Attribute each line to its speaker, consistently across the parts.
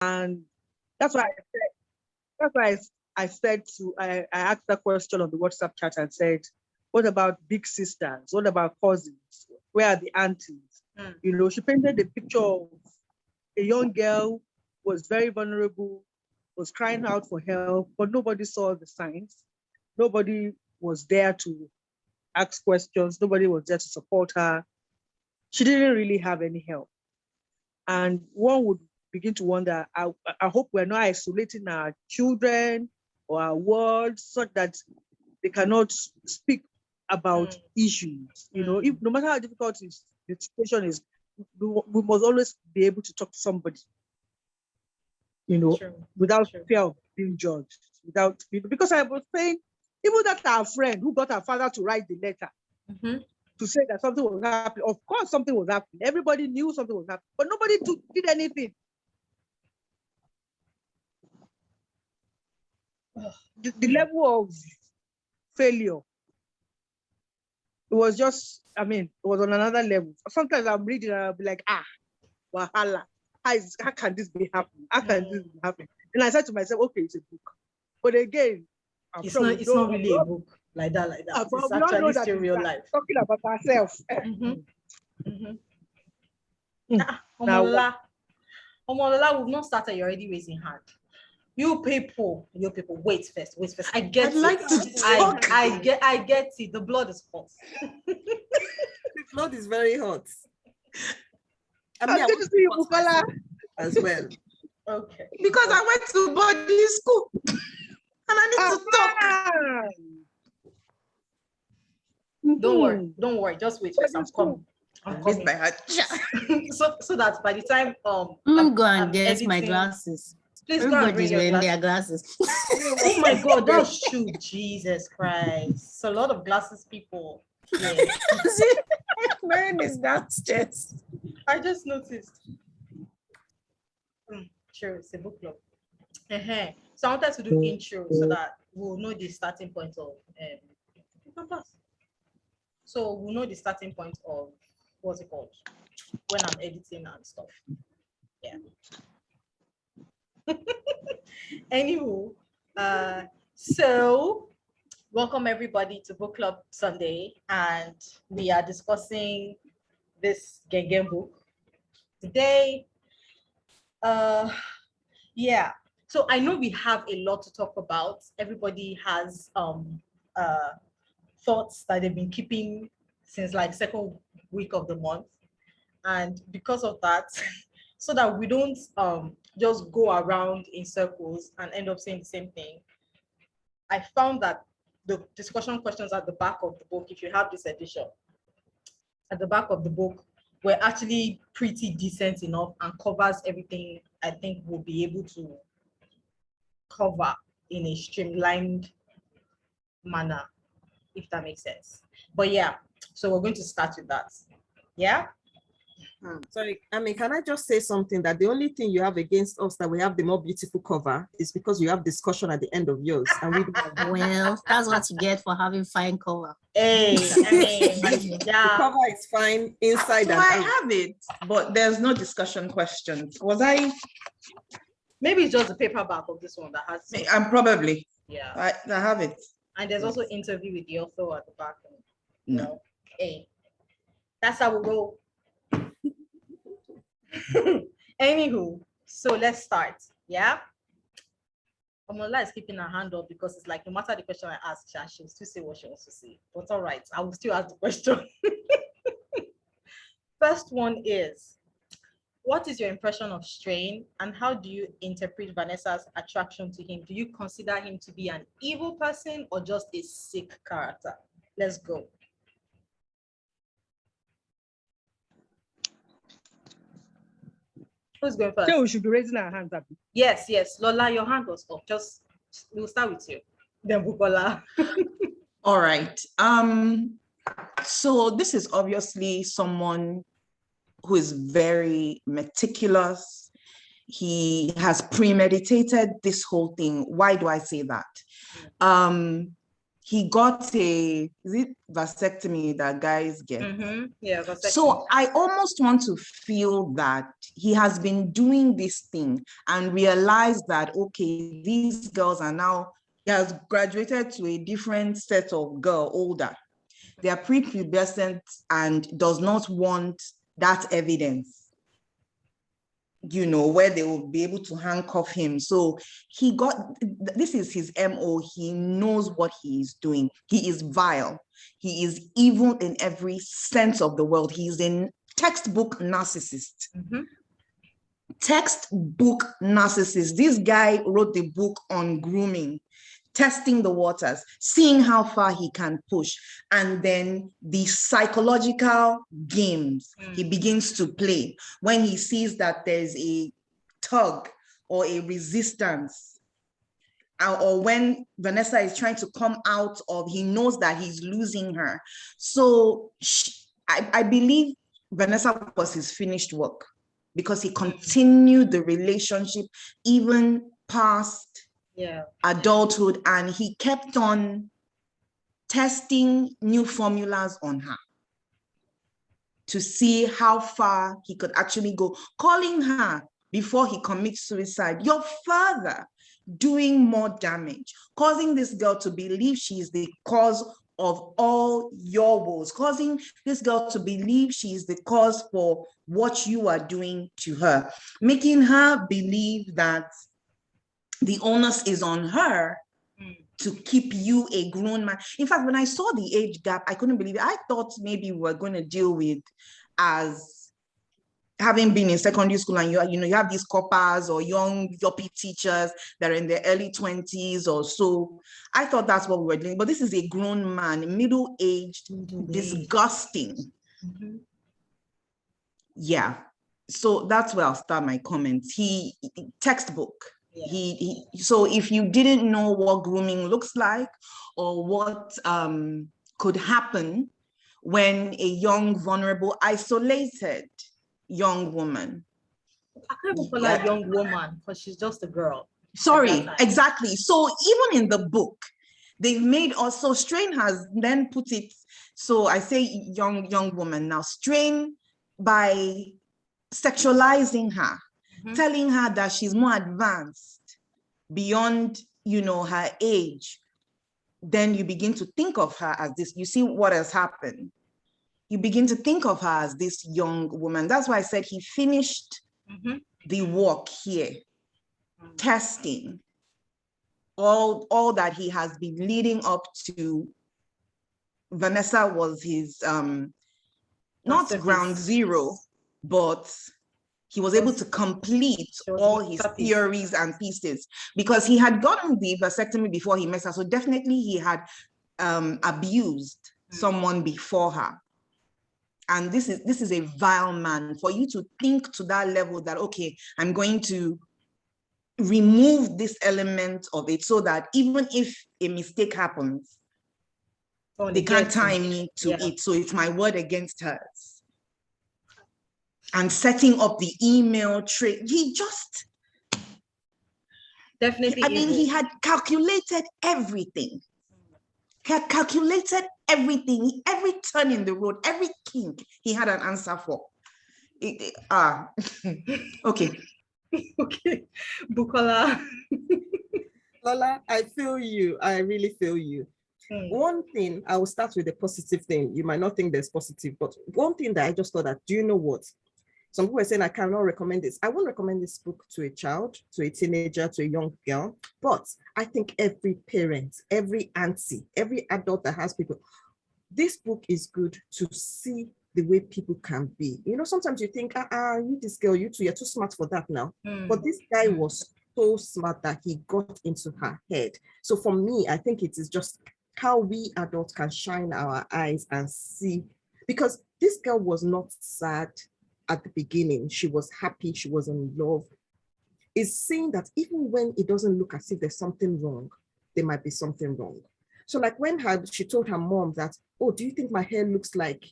Speaker 1: And that's why I asked that question on the WhatsApp chat and said, what about big sisters? What about cousins? Where are the aunties? She painted a picture of a young girl who was very vulnerable, was crying out for help, but nobody saw the signs. Nobody was there to ask questions. Nobody was there to support her. She didn't really have any help. And one would begin to wonder, I hope we're not isolating our children or our world so that they cannot speak about issues. If no matter how difficult the situation is, we must always be able to talk to somebody, without fear of being judged, because I was saying, even that our friend who got our father to write the letter to say that something was happening. Of course, something was happening. Everybody knew something was happening, but nobody did anything. The level of failure, it was just, it was on another level. Sometimes I'm reading and I'll be like, Bawa-allah. How can this be happening? How can this be happening? And I said to myself, okay, it's a book. But again,
Speaker 2: it's not really a book like that. It's actually still real life.
Speaker 1: Talking about ourselves.
Speaker 2: Omola, we've not started. You're already raising hand. You people, wait first. I get it.
Speaker 3: Like to talk.
Speaker 2: I get it. The blood is hot.
Speaker 3: The blood is very hot.
Speaker 1: I'm going to see you, Bukola.
Speaker 3: As well.
Speaker 2: Okay.
Speaker 3: Because I went to boarding school and I need to
Speaker 2: talk. Don't worry. Just wait first. I'm coming. So that by the time
Speaker 4: I'm going to get my glasses.
Speaker 2: Please
Speaker 4: Everybody's wearing their glasses.
Speaker 2: Oh my God, that's true. Jesus Christ. It's a lot of glasses people. Yeah.
Speaker 3: Wearing is downstairs.
Speaker 2: I just noticed. Sure, it's a book club. So I wanted to do intro so that we'll know the starting point of so we'll know the starting point of what's it called when I'm editing and stuff. Yeah. Anywho, so welcome everybody to Book Club Sunday, and we are discussing this Genge book today. Yeah, so I know we have a lot to talk about. Everybody has thoughts that they've been keeping since like second week of the month, and because of that, so that we don't just go around in circles and end up saying the same thing, I found that the discussion questions at the back of the book, if you have this edition, at the back of the book, were actually pretty decent enough and covers everything I think we'll be able to cover in a streamlined manner, if that makes sense. But yeah, so we're going to start with that. Yeah?
Speaker 3: Sorry, can I just say something, that the only thing you have against us that we have the more beautiful cover is because you have discussion at the end of yours, and we don't have.
Speaker 4: Well, that's what you get for having fine cover.
Speaker 2: Hey,
Speaker 3: The cover is fine inside and out.
Speaker 5: I have it, but there's no discussion questions. Was I?
Speaker 2: Maybe it's just the paperback of this one that has.
Speaker 5: I'm probably.
Speaker 2: Yeah.
Speaker 5: I have it.
Speaker 2: And there's also interview with the author at the back.
Speaker 5: No.
Speaker 2: Hey, that's how we go. Anywho, so let's start. Yeah. Omola is keeping her hand up because it's like no matter the question I ask, she'll still say what she wants to say. But all right, I will still ask the question. First one is, what is your impression of Strain, and how do you interpret Vanessa's attraction to him? Do you consider him to be an evil person or just a sick character? Let's go. Who's going first?
Speaker 1: So we should be raising our hands up.
Speaker 2: Yes. Lola, your hand was up. We'll start with you. Then Bukola.
Speaker 5: All right. So this is obviously someone who is very meticulous. He has premeditated this whole thing. Why do I say that? he got is it vasectomy that guys get?
Speaker 2: Yeah, vasectomy.
Speaker 5: So I almost want to feel that he has been doing this thing and realized that, okay, these girls are now, he has graduated to a different set of girl, older. They are prepubescent and does not want that evidence, where they will be able to handcuff him. So this is his MO. He knows what he is doing. He is vile. He is evil in every sense of the word. He is a textbook narcissist. Textbook narcissist. This guy wrote the book on grooming, testing the waters, seeing how far he can push, and then the psychological games he begins to play when he sees that there's a tug or a resistance, or when Vanessa is trying to come out of, he knows that he's losing her. So I believe Vanessa was his finished work because he continued the relationship even past adulthood, and he kept on testing new formulas on her to see how far he could actually go, calling her before he commits suicide your father, doing more damage, causing this girl to believe she is the cause of all your woes, causing this girl to believe she is the cause for what you are doing to her, making her believe that the onus is on her to keep you a grown man. In fact, when I saw the age gap, I couldn't believe it. I thought maybe we were going to deal with, as having been in secondary school, and you have these coppers or young yuppie teachers that are in their early 20s or so. I thought that's what we were doing, but this is a grown man, middle-aged, disgusting. Yeah. So that's where I'll start my comments. He textbook. So if you didn't know what grooming looks like or what could happen when a young, vulnerable, isolated young woman.
Speaker 2: I can't even call her a young woman because she's just a girl.
Speaker 5: Sorry, exactly. So even in the book, they've made also, Strain has then put it, so I say young woman now, Strain by sexualizing her, telling her that she's more advanced beyond, her age, then you begin to think of her as this. You see what has happened. You begin to think of her as this young woman. That's why I said he finished the work here, testing all that he has been leading up to. Vanessa was his, not ground zero, but he was able to complete all his theories and pieces, because he had gotten the vasectomy before he met her. So definitely he had abused someone before her. And this is a vile man. For you to think to that level that, okay, I'm going to remove this element of it so that even if a mistake happens, they can't tie me to it. So it's my word against hers. And setting up the email trail. He just
Speaker 2: definitely.
Speaker 5: He had calculated everything. He had calculated everything. Every turn in the road, every kink, he had an answer for. Okay.
Speaker 2: Okay, Bukola.
Speaker 3: Lola, I feel you. I really feel you. One thing, I will start with a positive thing. You might not think there's positive, but one thing that I just thought that, do you know what? Some people are saying I cannot recommend this. I won't recommend this book to a child, to a teenager, to a young girl. But I think every parent, every auntie, every adult that has people, this book is good to see the way people can be. Sometimes you think, you this girl, you two, you're too smart for that now. But this guy was so smart that he got into her head. So for me, I think it is just how we adults can shine our eyes and see, because this girl was not sad at the beginning. She was happy, she was in love. Is saying that even when it doesn't look as if there's something wrong, there might be something wrong. So like when she told her mom that, oh, do you think my hair looks like,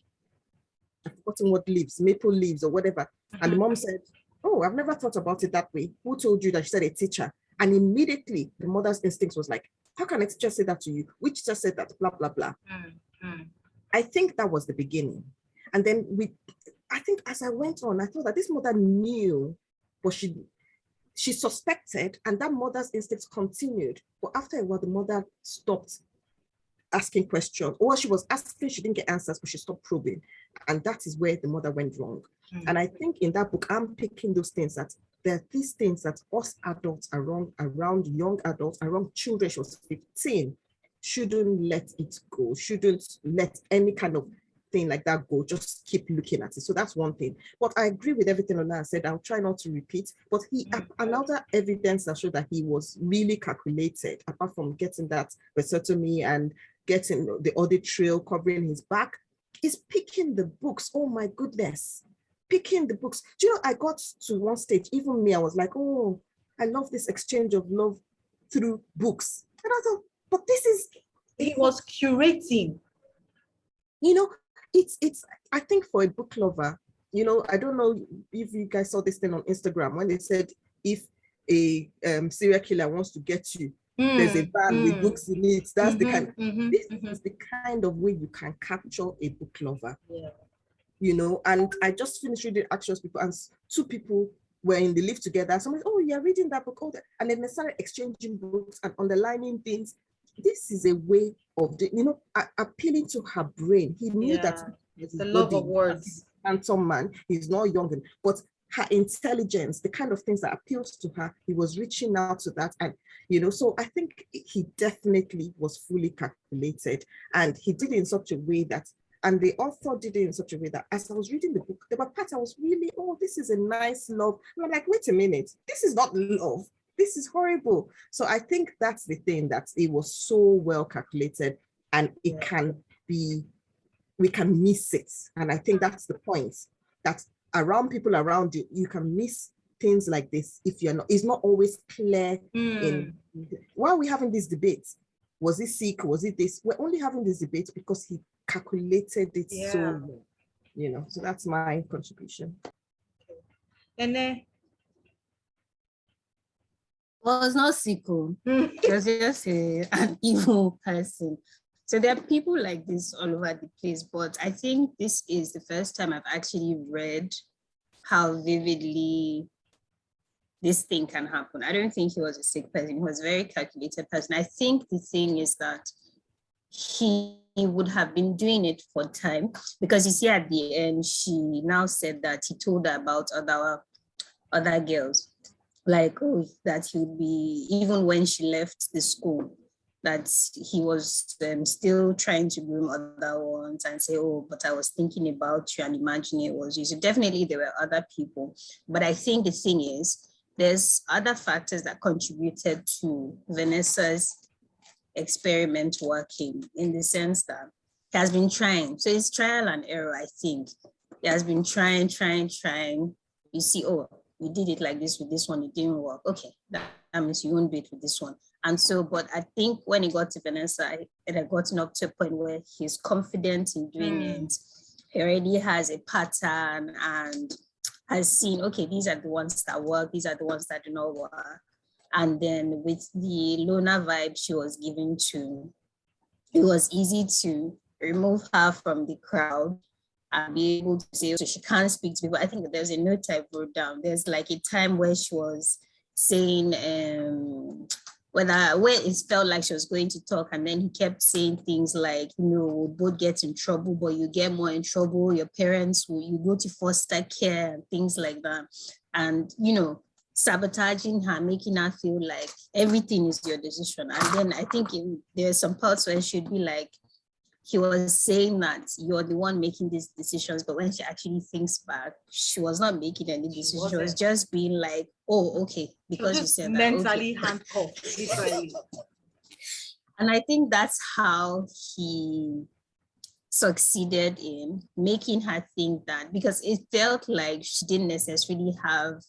Speaker 3: I've forgotten what leaves, maple leaves or whatever. And the mom said, oh, I've never thought about it that way. Who told you that? She said, a teacher. And immediately the mother's instinct was like, How can a teacher say that to you? Which teacher said that? Blah, blah, blah. I think that was the beginning. And then I think as I went on, I thought that this mother knew, but she suspected, and that mother's instincts continued. But after a while, the mother stopped asking questions. Or she was asking, she didn't get answers, but she stopped probing. And that is where the mother went wrong. And I think in that book, I'm picking those things that there are these things that us adults around young adults, around children, she was 15, shouldn't let it go, shouldn't let any kind of thing like that go, just keep looking at it. So that's one thing. But I agree with everything Ola said. I'll try not to repeat, but another evidence that showed that he was really calculated, apart from getting that vasectomy and getting the audit trail covering his back, is picking the books. Oh my goodness. Picking the books. Do you know, I got to one stage, even me, I was like, oh, I love this exchange of love through books. And I thought, but this is...
Speaker 2: He was curating.
Speaker 3: You know, it's I think for a book lover, you know, I don't know if you guys saw this thing on Instagram when they said, if a serial killer wants to get you, there's a bag with books in it. That's the kind this is the kind of way you can capture a book lover.
Speaker 2: Yeah.
Speaker 3: You know, and I just finished reading Actions People, and two people were in the lift together. Somebody, oh, you're reading that book, and then they started exchanging books and underlining things. This is a way of, appealing to her brain. He knew that
Speaker 2: the love of words.
Speaker 3: Handsome man, he's not young, but her intelligence, the kind of things that appeals to her, he was reaching out to that. And, so I think he definitely was fully calculated, and he did it in such a way that, and the author did it in such a way that as I was reading the book, there were parts I was really, oh, this is a nice love. And I'm like, wait a minute, this is not love. This is horrible. So I think that's the thing, that it was so well calculated, and it can be, we can miss it. And I think that's the point, that around people around you, you can miss things like this if you're not, it's not always clear in, why are we having this debate? Was he sick? Was it this? We're only having this debate because he calculated it so well, so that's my contribution.
Speaker 2: And then
Speaker 4: well, it's not sickle. It's just an evil person. So there are people like this all over the place, but I think this is the first time I've actually read how vividly this thing can happen. I don't think he was a sick person. He was a very calculated person. I think the thing is that he would have been doing it for time, because you see at the end, she now said that he told her about other girls, like, oh, that he would be, even when she left the school, that he was still trying to groom other ones and say, oh, but I was thinking about you and imagining it was you. So definitely there were other people. But I think the thing is, there's other factors that contributed to Vanessa's experiment working, in the sense that he has been trying. So it's trial and error, I think. He has been trying. You see, oh, we did it like this with this one, it didn't work. Okay, that means you won't do it with this one. And so, but I think when he got to Vanessa, it had gotten up to a point where he's confident in doing it. He already has a pattern and has seen, okay, these are the ones that work, these are the ones that do not work. And then with the loner vibe she was given to, it was easy to remove her from the crowd and be able to say, so she can't speak to people. I think there's a note I wrote down. There's like a time where she was saying, where it felt like she was going to talk, and then he kept saying things like, we'll both get in trouble, but you get more in trouble, your parents you go to foster care and things like that. And, sabotaging her, making her feel like everything is your decision. And then I think there's some parts where she'd be like, he was saying that you're the one making these decisions, but when she actually thinks back, she was not making any decisions. She was just being like, oh, okay, because you said that.
Speaker 2: Mentally handcuffed, literally.
Speaker 4: And I think that's how he succeeded in making her think that, because it felt like she didn't necessarily have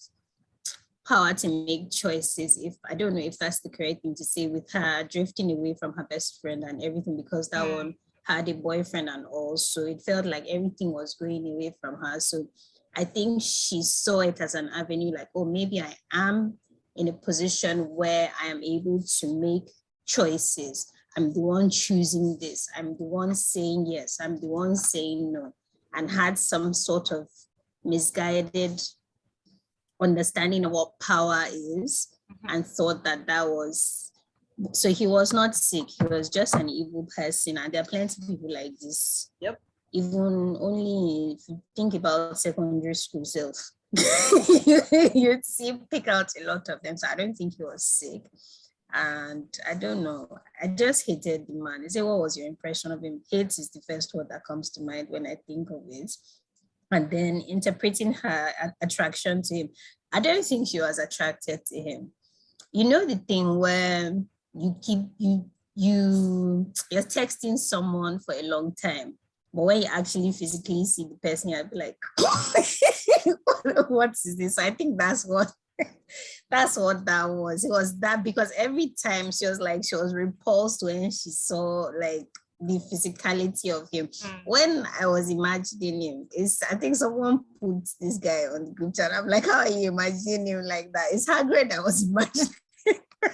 Speaker 4: power to make choices. I don't know if that's the correct thing to say, with her drifting away from her best friend and everything, because that one had a boyfriend and all. So it felt like everything was going away from her. So I think she saw it as an avenue, like, oh, maybe I am in a position where I am able to make choices. I'm the one choosing this. I'm the one saying yes. I'm the one saying no. And had some sort of misguided understanding of what power is, and thought that that was, so he was not sick, he was just an evil person. And there are plenty of people like this.
Speaker 2: Yep.
Speaker 4: Even only if you think about secondary school self, you'd pick out a lot of them. So I don't think he was sick. And I don't know, I just hated the man. You say, what was your impression of him? Hate is the first word that comes to mind when I think of it. And then interpreting her attraction to him, I don't think she was attracted to him. You know the thing where you're texting someone for a long time, but when you actually physically see the person, you'll be like, what is this? I think that's what that was. It was that, because every time she was repulsed when she saw like the physicality of him. When I was imagining him, I think someone put this guy on the group chat. I'm like, how are you imagining him like that? It's Hagrid I was imagining.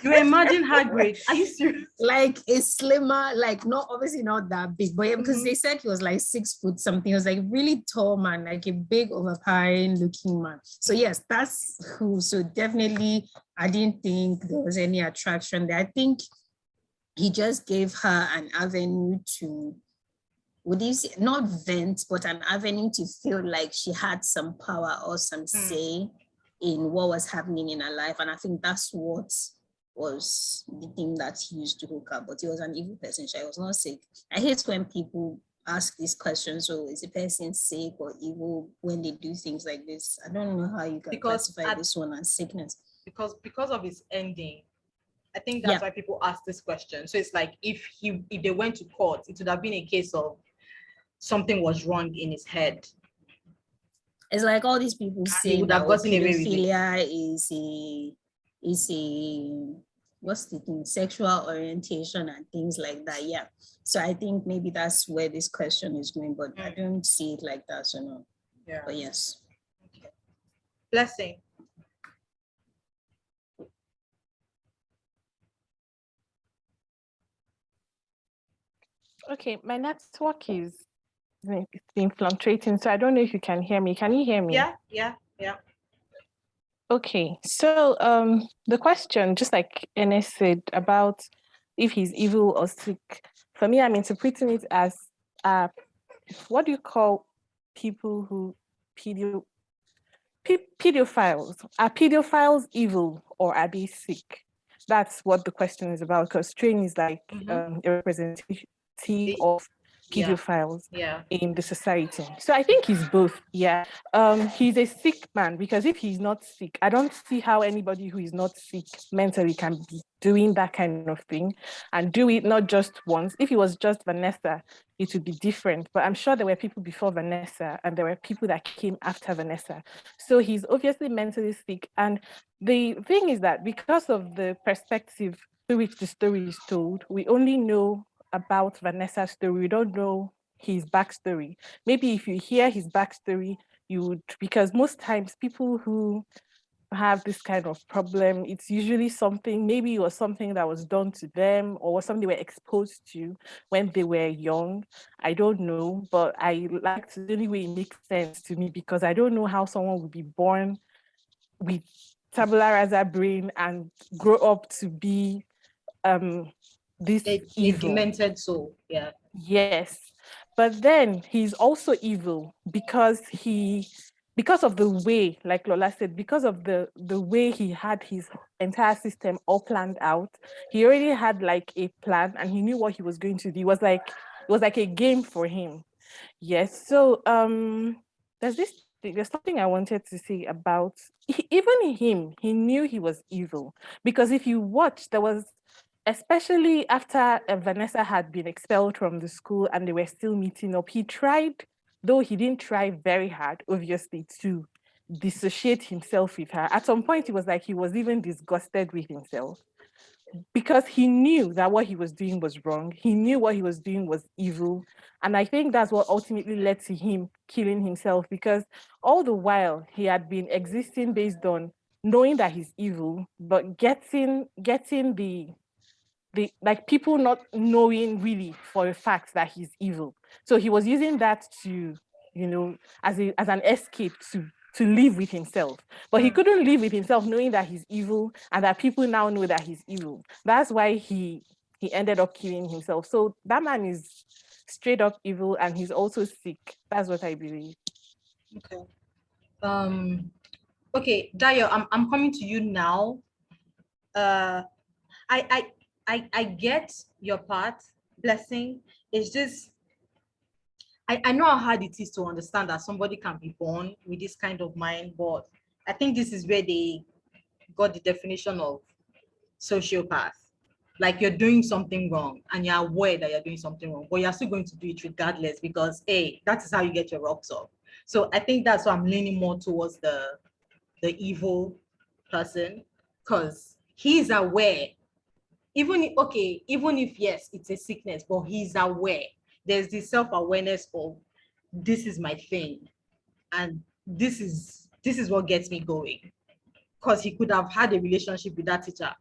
Speaker 2: You imagine Hagrid? Are you serious?
Speaker 4: Like a slimmer, like not obviously not that big, but yeah, because they said he was like 6 foot something. He was like really tall man, like a big overpowering looking man. So yes, that's who. So definitely, I didn't think there was any attraction there. I think he just gave her an avenue to, would you say, not vent, but an avenue to feel like she had some power or some say in what was happening in her life. And I think that's what was the thing that he used to hook up. But he was an evil person. She was not sick. I hate when people ask these questions, so is a person sick or evil when they do things like this? I don't know how you can classify this one as sickness.
Speaker 2: Because of his ending, I think that's why people ask this question. So it's like if they went to court, it would have been a case of something was wrong in his head.
Speaker 4: It's like all these people say that pedophilia is a what's the thing, sexual orientation and things like that. Yeah. So I think maybe that's where this question is going, but I don't see it like that. So no. Yeah. But yes.
Speaker 2: Okay. Blessing.
Speaker 6: Okay, my network it's been fluctuating, so I don't know if you can hear me. Can you hear me?
Speaker 2: Yeah.
Speaker 6: Okay, so the question, just like Enes said, about if he's evil or sick, for me, I'm interpreting it as what do you call people who pedophiles? Are pedophiles evil or are they sick? That's what the question is about, because Train is like a representative of pedophiles in the society. So I think he's both. Yeah. He's a sick man, because if he's not sick, I don't see how anybody who is not sick mentally can be doing that kind of thing and do it not just once. If it was just Vanessa, it would be different. But I'm sure there were people before Vanessa and there were people that came after Vanessa. So he's obviously mentally sick. And the thing is that because of the perspective through which the story is told, we only know about Vanessa's story. We don't know his backstory. Maybe if you hear his backstory, you would, because most times people who have this kind of problem, it's usually something, maybe it was something that was done to them or something they were exposed to when they were young. I don't know, but I like to, the only way it makes sense to me, because I don't know how someone would be born with tabula rasa brain and grow up to be this evil.
Speaker 2: A demented soul. Yeah.
Speaker 6: Yes. But then he's also evil because of the way, like Lola said, because of the way he had his entire system all planned out. He already had like a plan and he knew what he was going to do. It was like a game for him. Yes. So there's something I wanted to say about even him. He knew he was evil, because if you watch, there was, especially after Vanessa had been expelled from the school and they were still meeting up, he tried, though he didn't try very hard, obviously, to dissociate himself with her. At some point, it was like he was even disgusted with himself, because he knew that what he was doing was wrong. He knew what he was doing was evil. And I think that's what ultimately led to him killing himself, because all the while he had been existing based on knowing that he's evil, but getting the like people not knowing really for a fact that he's evil. So he was using that to, as an escape to live with himself. But he couldn't live with himself knowing that he's evil and that people now know that he's evil. That's why he ended up killing himself. So that man is straight up evil, and he's also sick. That's what I believe.
Speaker 2: Okay. Okay, Dayo, I'm coming to you now. I get your part, Blessing. It's just I know how hard it is to understand that somebody can be born with this kind of mind, but I think this is where they got the definition of sociopath. Like you're doing something wrong and you're aware that you're doing something wrong, but you're still going to do it regardless because that is how you get your rocks off. So I think that's why I'm leaning more towards the evil person, because he's aware. Even if yes, it's a sickness, but he's aware. There's this self-awareness of this is my thing, and this is what gets me going. Because he could have had a relationship with that teacher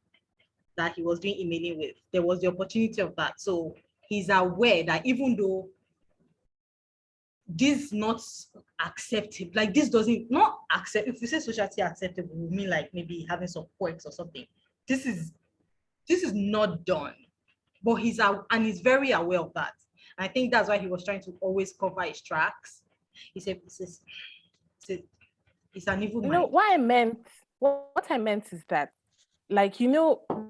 Speaker 2: that he was doing emailing with. There was the opportunity of that. So he's aware that even though this is not acceptable, like this doesn't not accept. If we say society acceptable, we mean like maybe having some quirks or something. This is not done, but he's very aware of that. And I think that's why he was trying to always cover his tracks. He said, it's an evil mind.
Speaker 6: What I meant is that, like,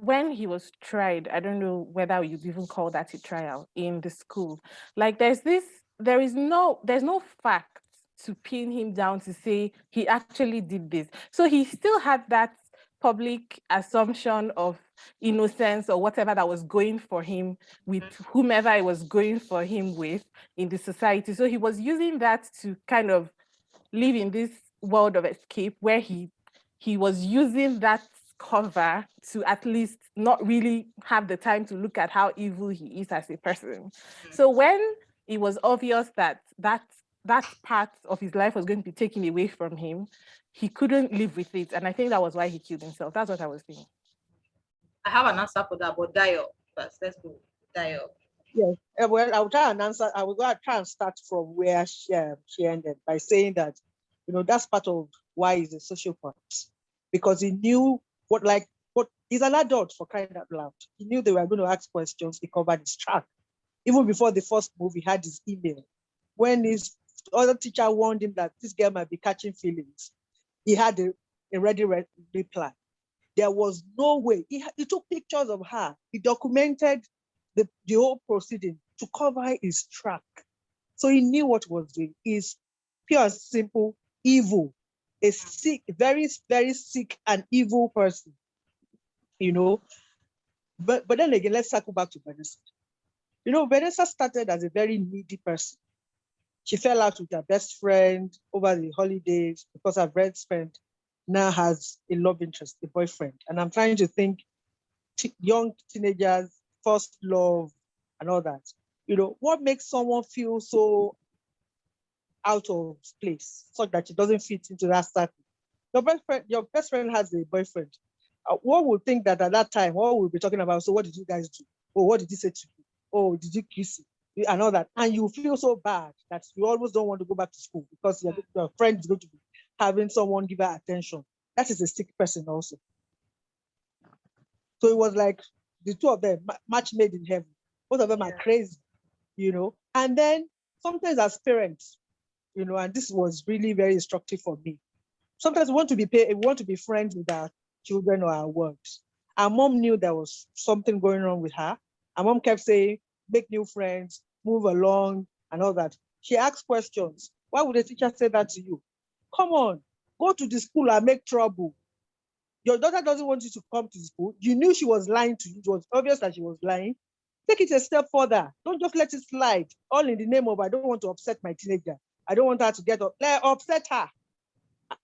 Speaker 6: when he was tried, I don't know whether you'd even call that a trial in the school. Like, there's no fact to pin him down to say he actually did this. So he still had that public assumption of innocence or whatever that was going for him with whomever it was going for him with in the society. So he was using that to kind of live in this world of escape where he was using that cover to at least not really have the time to look at how evil he is as a person. So when it was obvious that part of his life was going to be taken away from him, he couldn't live with it. And I think that was why he killed himself. That's what I was saying.
Speaker 2: I have an answer for that, but Dayo first. Let's go. Dayo.
Speaker 1: Yes. Well, I'll try and answer. I will go and try and start from where she ended by saying that, that's part of why he's a sociopath, because he knew what he's an adult, for crying out loud. He knew they were going to ask questions. He covered his track. Even before the first move, he had his email. When his other teacher warned him that this girl might be catching feelings, he had a ready reply. There was no way. He took pictures of her. He documented the whole proceeding to cover his track. So he knew what he was doing. He's pure and simple evil. A sick, very, very sick and evil person. But then again, let's circle back to Vanessa. Vanessa started as a very needy person. She fell out with her best friend over the holidays because her best friend now has a love interest, a boyfriend. And I'm trying to think, young teenagers, first love, and all that. What makes someone feel so out of place, such that she doesn't fit into that circle? Your best friend has a boyfriend. One would think that at that time, what we'll be talking about, so what did you guys do? Oh, what did he say to you? Oh, did you kiss him? And all that. And you feel so bad that you almost don't want to go back to school because your friend is going to be having someone give her attention. That is a sick person also. So it was like the two of them, match made in heaven. Both of them are crazy, And then sometimes as parents, and this was really very instructive for me. Sometimes we want to be friends with our children or our works. Our mom knew there was something going on with her. Our mom kept saying, make new friends, move along, and all that. She asked questions. Why would the teacher say that to you? Come on, go to the school and make trouble. Your daughter doesn't want you to come to the school. You knew she was lying to you. It was obvious that she was lying. Take it a step further. Don't just let it slide. All in the name of, I don't want to upset my teenager. I don't want her to get up. Upset her.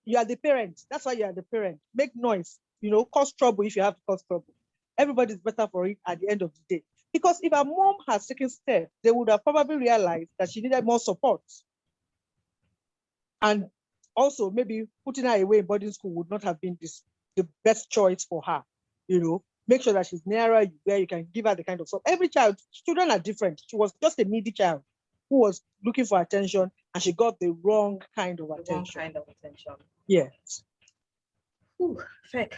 Speaker 1: You are the parent. That's why you are the parent. Make noise. Cause trouble if you have to cause trouble. Everybody's better for it at the end of the day. Because if her mom has taken steps, they would have probably realized that she needed more support. And also maybe putting her away in boarding school would not have been the best choice for her. make sure that she's nearer you, where you can give her the kind of stuff. Every child, children are different. She was just a needy child who was looking for attention, and she got the wrong kind of attention. Yes.
Speaker 2: Ooh, feck.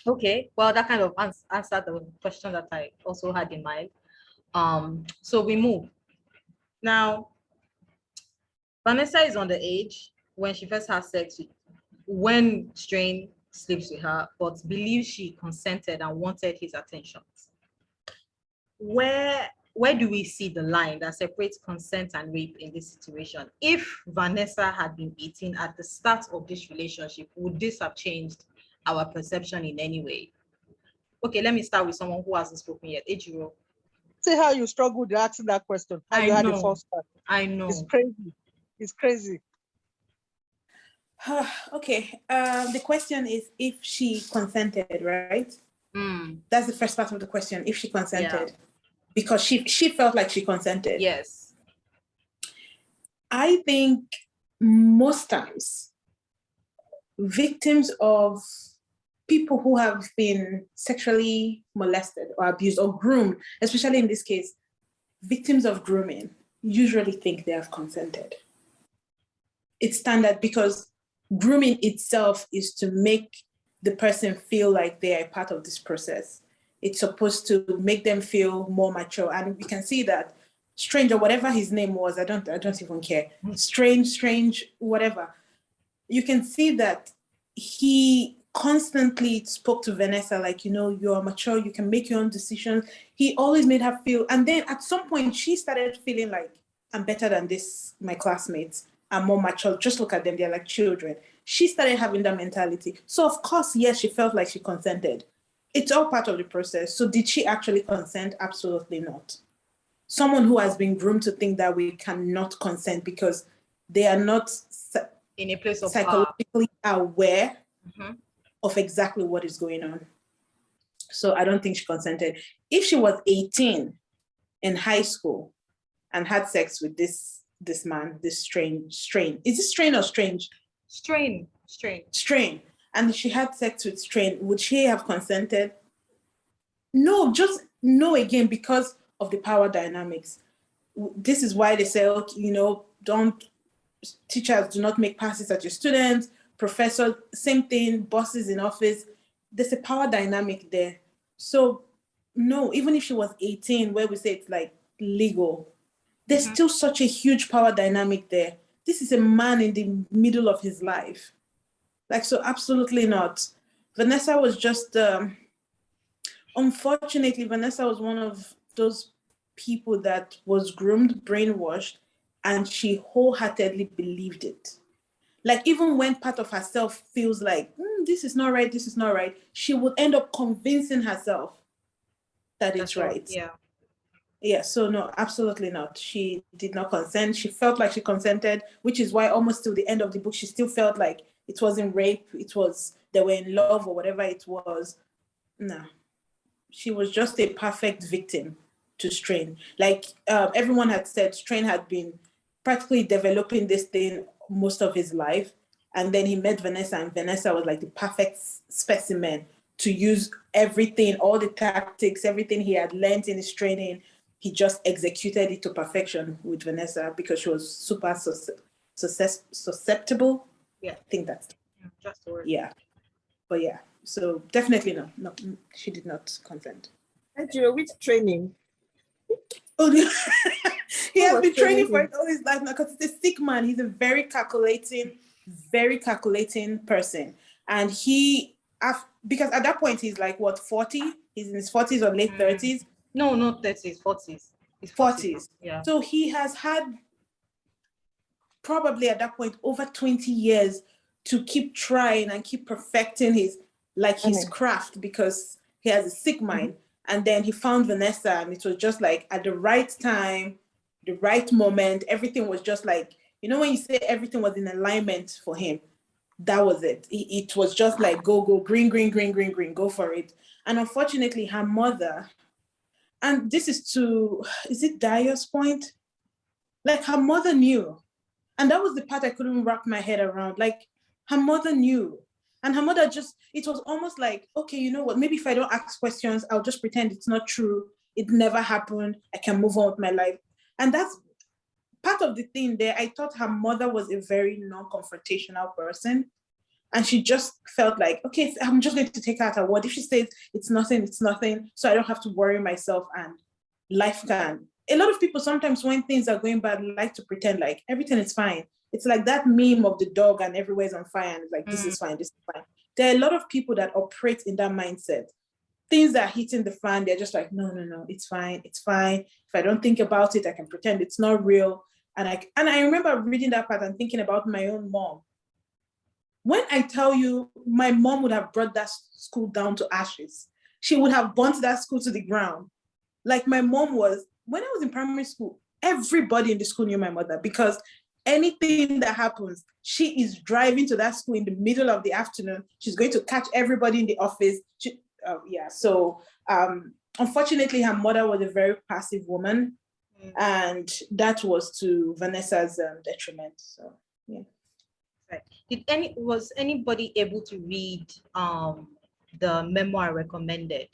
Speaker 2: Okay, well, that kind of answered the question that I also had in mind. So we move. Now, Vanessa is on the age when she first has sex when Strain sleeps with her, but believes she consented and wanted his attention. Where do we see the line that separates consent and rape in this situation? If Vanessa had been 18 at the start of this relationship, would this have changed our perception in any way? Okay, let me start with someone who hasn't spoken yet. Ejiro.
Speaker 1: See how you struggled asking that question. How you had the first part.
Speaker 2: I know.
Speaker 1: It's crazy. It's crazy.
Speaker 7: Okay. The question is if she consented, right? That's the first part of the question. If she consented, because she felt like she consented.
Speaker 2: Yes.
Speaker 7: I think most times victims of people who have been sexually molested or abused or groomed, especially in this case, victims of grooming usually think they have consented. It's standard because grooming itself is to make the person feel like they are part of this process. It's supposed to make them feel more mature. And we can see that Strange, or whatever his name was, I don't even care. Strange, whatever. You can see that he constantly spoke to Vanessa like, you're mature, you can make your own decisions. He always made her feel, and then at some point she started feeling like, I'm better than my classmates. I'm more mature. Just look at them, they're like children. She started having that mentality. So of course, yes, she felt like she consented. It's all part of the process. So did she actually consent? Absolutely not. Someone who has been groomed to think that way cannot consent because they are not
Speaker 2: in a place of
Speaker 7: psychologically aware of exactly what is going on. So I don't think she consented. If she was 18 in high school and had sex with this man, this strain. Is it strain or strange?
Speaker 2: Strain.
Speaker 7: And she had sex with Strain. Would she have consented? No, just no again because of the power dynamics. This is why they say, teachers do not make passes at your students, professors, same thing, bosses in office. There's a power dynamic there. So no, even if she was 18, where we say it's like legal, there's still such a huge power dynamic there. This is a man in the middle of his life. So absolutely not. Vanessa was just, unfortunately, Vanessa was one of those people that was groomed, brainwashed, and she wholeheartedly believed it. Even when part of herself feels like, this is not right, she would end up convincing herself that it's right. Yeah, so no, absolutely not. She did not consent. She felt like she consented, which is why almost till the end of the book, she still felt like it wasn't rape. They were in love or whatever it was. No, she was just a perfect victim to Strain. Everyone had said, Strain had been practically developing this thing most of his life. And then he met Vanessa, and Vanessa was like the perfect specimen to use everything, all the tactics, everything he had learned in his training. He just executed it to perfection with Vanessa because she was super susceptible.
Speaker 2: Yeah.
Speaker 7: I think that's
Speaker 2: just the word.
Speaker 7: Yeah. But yeah, so definitely no, she did not consent.
Speaker 3: Andrew, which training?
Speaker 7: Oh, he has been training for it all his life now because he's a sick man. He's a very calculating person. And because at that point he's like, what, 40? He's in his 40s or late 30s.
Speaker 2: No, not 30s, 40s.
Speaker 7: He's 40s.
Speaker 2: Yeah.
Speaker 7: So he has had probably at that point over 20 years to keep trying and keep perfecting his craft because he has a sick mind. And then he found Vanessa, and it was just like at the right time, the right moment, everything was just like, when you say everything was in alignment for him, that was it. It was just like, go, green, go for it. And unfortunately, her mother, and this is it Dayo's point? Her mother knew. And that was the part I couldn't wrap my head around. Her mother knew. And her mother just, it was almost like, okay, you know what, maybe if I don't ask questions, I'll just pretend it's not true. It never happened. I can move on with my life. And that's part of the thing there. I thought her mother was a very non-confrontational person. And she just felt like, okay, I'm just going to take her at her word. If she says it's nothing, it's nothing. So I don't have to worry myself, and life can. A lot of people sometimes when things are going bad like to pretend like everything is fine. It's like that meme of the dog and everywhere's on fire and it's like, this is fine, this is fine. There are a lot of people that operate in that mindset. Things that are hitting the fan, they're just like, no, it's fine, it's fine. If I don't think about it, I can pretend it's not real. And I remember reading that part and thinking about my own mom. When I tell you, my mom would have brought that school down to ashes. She would have burnt that school to the ground. Like my mom was, when I was in primary school, everybody in the school knew my mother, because anything that happens, she is driving to that school in the middle of the afternoon. She's going to catch everybody in the office. So unfortunately, her mother was a very passive woman, and that was to Vanessa's detriment. So yeah.
Speaker 2: Right. Was anybody able to read the memoir recommended,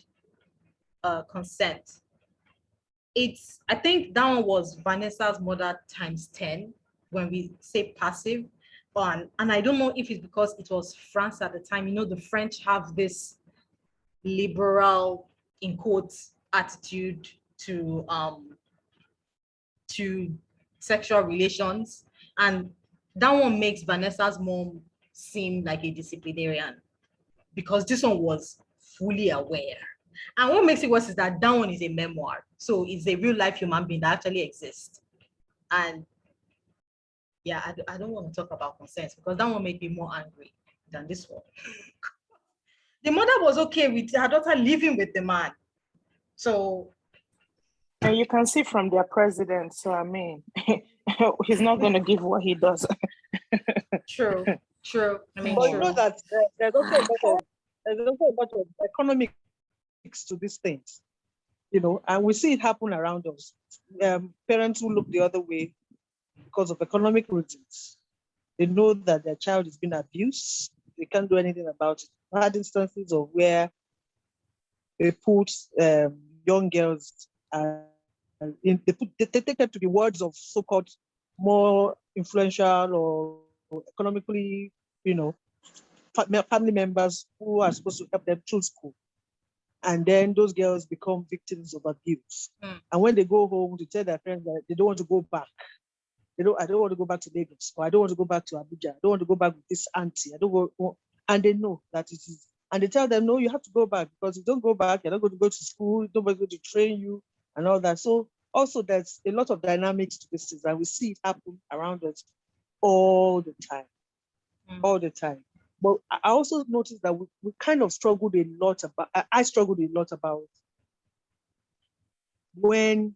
Speaker 2: Consent? I think that one was Vanessa's mother times 10 when we say passive. And I don't know if it's because it was France at the time. You know, the French have this liberal, in quotes, attitude to sexual relations. And that one makes Vanessa's mom seem like a disciplinarian, because this one was fully aware. And what makes it worse is that one is a memoir. So it's a real life human being that actually exists. And yeah, I don't want to talk about consent because that one made me more angry than this one. The mother was okay with her daughter living with the man. So.
Speaker 6: And you can see from their president, so I mean, he's not going to give what he does.
Speaker 2: True. I mean,
Speaker 1: but you know that there's also a lot of economics to these things, you know, and we see it happen around us. Parents who look the other way because of economic reasons, they know that their child is being abused. They can't do anything about it. I had instances of where they put young girls they take them to the words of so-called more influential or economically, you know, family members who are supposed to help them through school. And then those girls become victims of abuse. And when they go home, they tell their friends that they don't want to go back. I don't want to go back to Lagos, or I don't want to go back to Abuja. I don't want to go back with this auntie. And they know that it is. And they tell them, no, you have to go back, because if you don't go back, you're not going to go to school, nobody's going to train you and all that. So also there's a lot of dynamics to this, and we see it happen around us all the time. All the time. But I also noticed that we kind of struggled a lot about, I struggled a lot about when,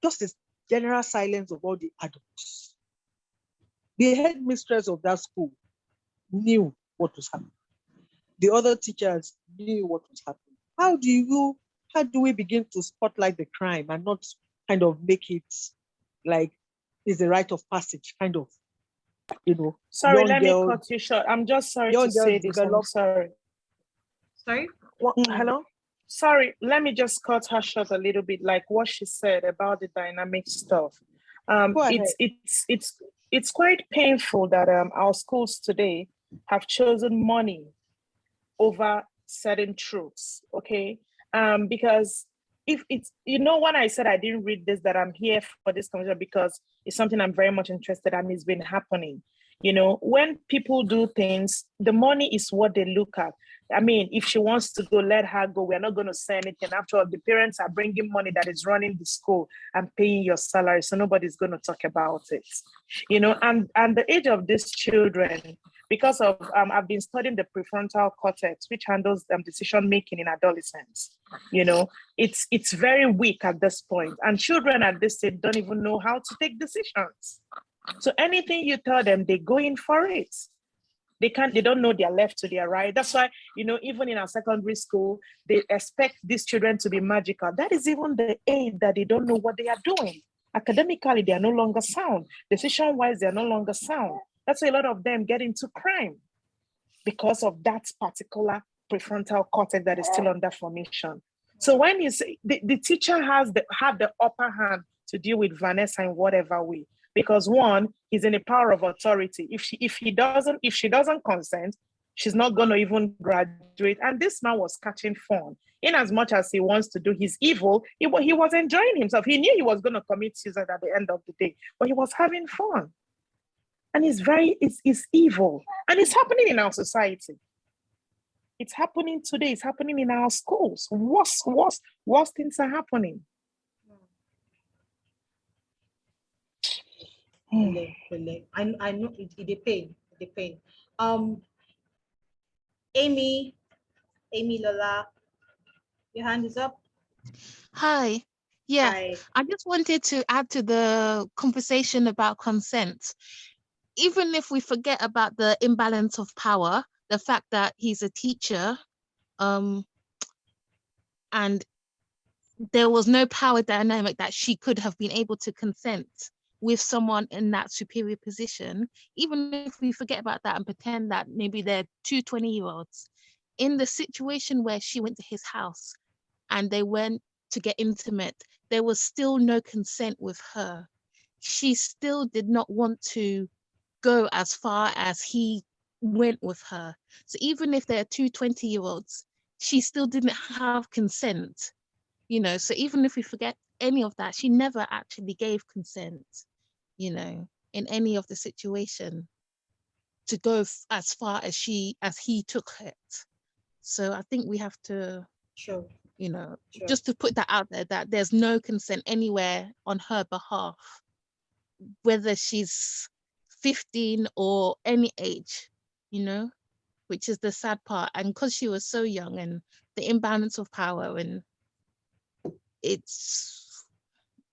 Speaker 1: just this general silence of all the adults. The headmistress of that school knew what was happening. The other teachers knew what was happening. How do we begin to spotlight the crime and not kind of make it like it's a rite of passage, kind of, you know?
Speaker 6: Sorry, let me cut you short. I'm just sorry to say this. I'm sorry.
Speaker 2: Sorry?
Speaker 6: Hello? Sorry, let me just cut her short a little bit, like what she said about the dynamic stuff. It's quite painful that our schools today have chosen money over certain truths, okay? Because if it's, when I said I didn't read this, that I'm here for this conversation because it's something I'm very much interested in and it's been happening. When people do things, the money is what they look at. I mean, if she wants to go, let her go. We're not going to say anything. After all, the parents are bringing money that is running the school and paying your salary, so nobody's going to talk about it. And the age of these children, because of, I've been studying the prefrontal cortex, which handles decision-making in adolescence. It's very weak at this point. And children at this stage don't even know how to take decisions. So anything you tell them, they go in for it. They don't know their left to their right. That's why, even in our secondary school, they expect these children to be magical. That is even the age that they don't know what they are doing. Academically, they are no longer sound. Decision-wise, they are no longer sound. That's why a lot of them get into crime.
Speaker 8: because of that particular prefrontal cortex that is still under formation. So when you say the teacher had the upper hand to deal with Vanessa in whatever way, because one, he's in a power of authority. If she doesn't consent, she's not going to even graduate. And this man was catching fun. In as much as he wants to do his evil, he was enjoying himself. He knew he was going to commit suicide at the end of the day, but he was having fun. And it's evil. And it's happening in our society. It's happening today. It's happening in our schools. Worse things are happening.
Speaker 2: I know it pain. It pain. Amy, Lola, your hand is up.
Speaker 9: Hi. Yeah,
Speaker 2: Hi.
Speaker 9: I just wanted to add to the conversation about consent. Even if we forget about the imbalance of power, the fact that he's a teacher, and there was no power dynamic that she could have been able to consent with someone in that superior position, even if we forget about that and pretend that maybe they're two 20-year-olds, in the situation where she went to his house and they went to get intimate, there was still no consent with her. She still did not want to go as far as he went with her. So even if they're two 20-year-olds, she still didn't have consent, so even if we forget any of that, she never actually gave consent, in any of the situation to go as far as he took it. So I think we have to,
Speaker 2: Sure.
Speaker 9: just to put that out there, that there's no consent anywhere on her behalf, whether she's 15 or any age, which is the sad part. And because she was so young, and the imbalance of power, and it's,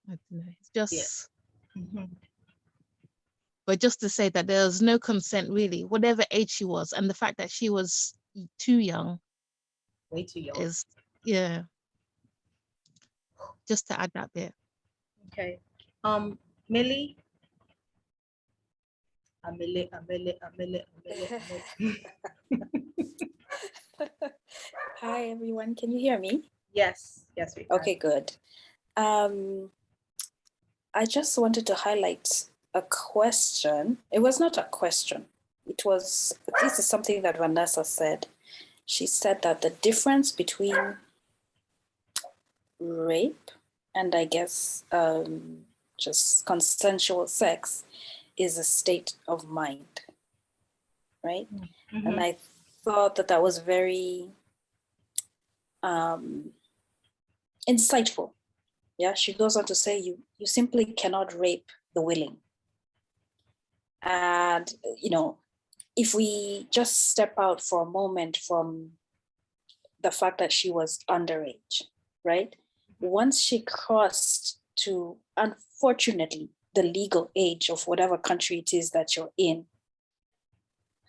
Speaker 9: I don't know, it's just, but just to say that there's no consent really, whatever age she was, and the fact that she was too young,
Speaker 2: way too young,
Speaker 9: is, just to add that bit.
Speaker 2: Okay. Millie. Amele.
Speaker 10: Hi everyone, can you hear me?
Speaker 2: Yes, we can.
Speaker 10: Okay, good. I just wanted to highlight a question. It was not a question. This is something that Vanessa said. She said that the difference between rape and I guess just consensual sex is a state of mind, right? Mm-hmm. And I thought that was very insightful. Yeah, she goes on to say you simply cannot rape the willing. And, if we just step out for a moment from the fact that she was underage, right? Once she crossed to, unfortunately, the legal age of whatever country it is that you're in,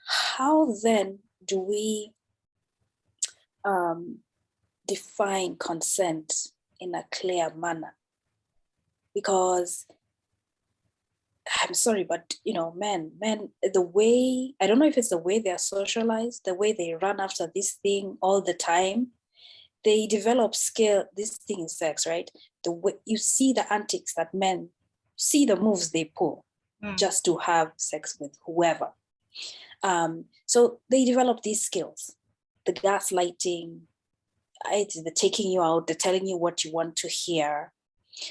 Speaker 10: how then do we define consent in a clear manner? Because I'm sorry, but men, the way, I don't know if it's the way they're socialized, the way they run after this thing all the time, they develop skill. This thing is sex, right? The way you see the antics that men see, the moves they pull just to have sex with whoever. So they develop these skills, the gaslighting, the taking you out, the telling you what you want to hear.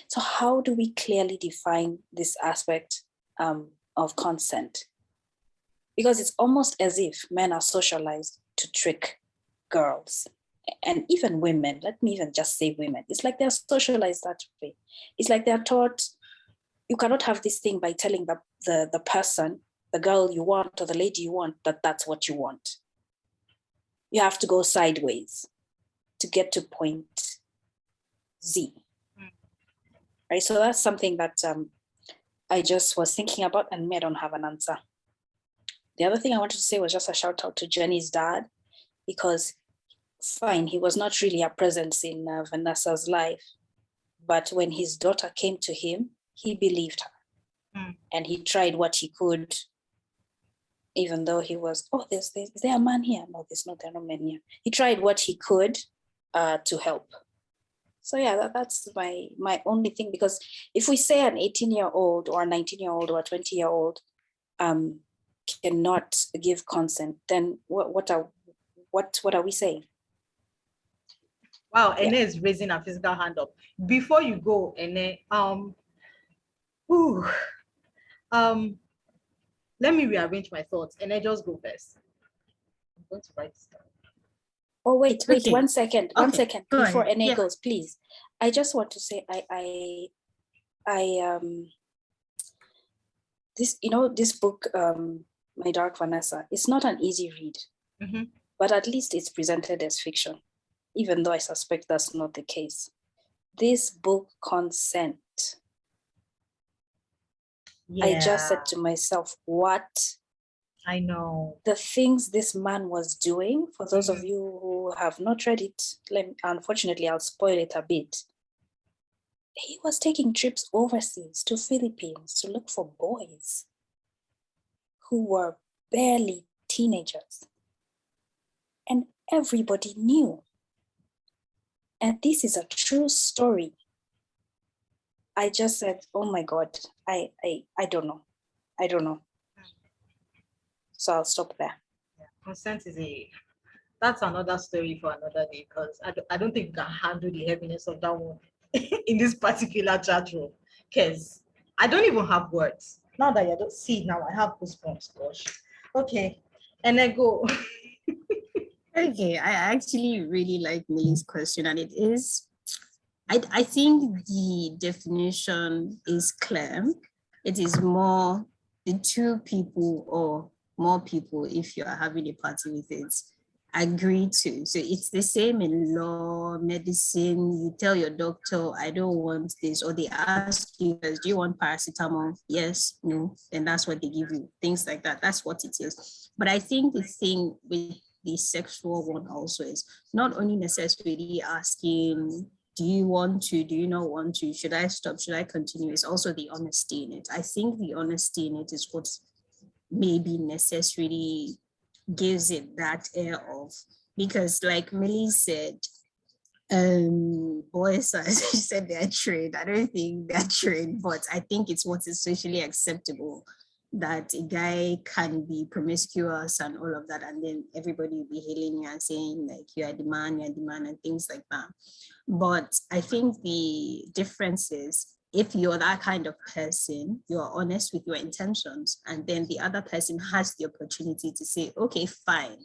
Speaker 10: So how do we clearly define this aspect of consent? Because it's almost as if men are socialized to trick girls, and even women. Let me even just say women. It's like they're socialized that way. It's like they're taught, you cannot have this thing by telling the person, the girl you want or the lady you want, that that's what you want. You have to go sideways to get to point Z. Right, so that's something that I just was thinking about, and I don't have an answer. The other thing I wanted to say was just a shout out to Jenny's dad, because fine, he was not really a presence in Vanessa's life, but when his daughter came to him, he believed her, and he tried what he could even though he was, is there a man here? No, there are no men here. He tried what he could to help. So yeah, that's my only thing, because if we say an 18-year-old or a 19-year-old or a 20-year-old cannot give consent, then what are we saying?
Speaker 2: Wow, Ene is raising a physical hand up. Before you go, Ene, let me rearrange my thoughts. Ene, just go first. I'm going to write this down.
Speaker 10: Oh, wait,
Speaker 4: Okay.
Speaker 10: 1 second. 1 second before Ene goes, please. I just want to say this book, My Dark Vanessa, it's not an easy read, but at least it's presented as fiction, even though I suspect that's not the case. This book, Consent, I just said to myself, what?
Speaker 2: I know.
Speaker 10: The things this man was doing, for those of you who have not read it, unfortunately, I'll spoil it a bit. He was taking trips overseas to Philippines to look for boys who were barely teenagers. And everybody knew. And this is a true story. I just said, oh my God, I don't know. I don't know. So I'll stop there.
Speaker 2: Yeah. Consent that's another story for another day, because I don't think we can handle the heaviness of that one in this particular chat room, because I don't even have words. Now that you don't see now, I have goosebumps, gosh. Okay, and then go.
Speaker 4: Okay, I actually really like Millie's question, and it is, I think the definition is clear. It is more the two people or more people, if you are having a party with it, agree to. So it's the same in law, medicine. You tell your doctor, I don't want this, or they ask you, do you want paracetamol? Yes, no, then that's what they give you. Things like that. That's what it is. But I think the thing with the sexual one also is not only necessarily asking, do you want to, do you not want to, should I stop, should I continue? It's also the honesty in it. I think the honesty in it is what maybe necessarily gives it that air of, because like Millie said, boys, she said they're trained. I don't think they're trained, but I think it's what is socially acceptable, that a guy can be promiscuous and all of that, and then everybody will be hailing you and saying like, you're the man, and things like that. But I think the difference is, if you're that kind of person, you're honest with your intentions, and then the other person has the opportunity to say, okay, fine,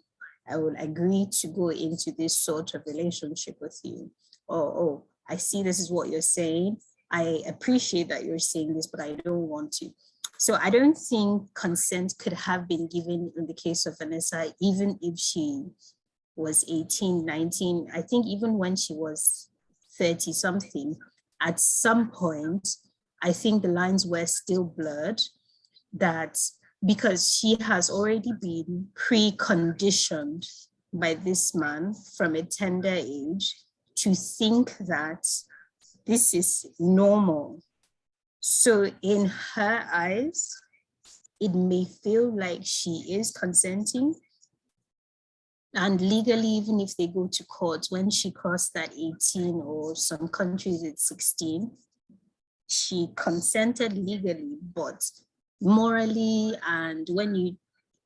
Speaker 4: I will agree to go into this sort of relationship with you. Oh, I see this is what you're saying. I appreciate that you're saying this, but I don't want to. So I don't think consent could have been given in the case of Vanessa, even if she was 18, 19. I think even when she was 30 something, at some point, I think the lines were still blurred, that because she has already been preconditioned by this man from a tender age to think that this is normal. So in her eyes, it may feel like she is consenting. And legally, even if they go to court, when she crossed that 18, or some countries it's 16, she consented legally, but morally, and when you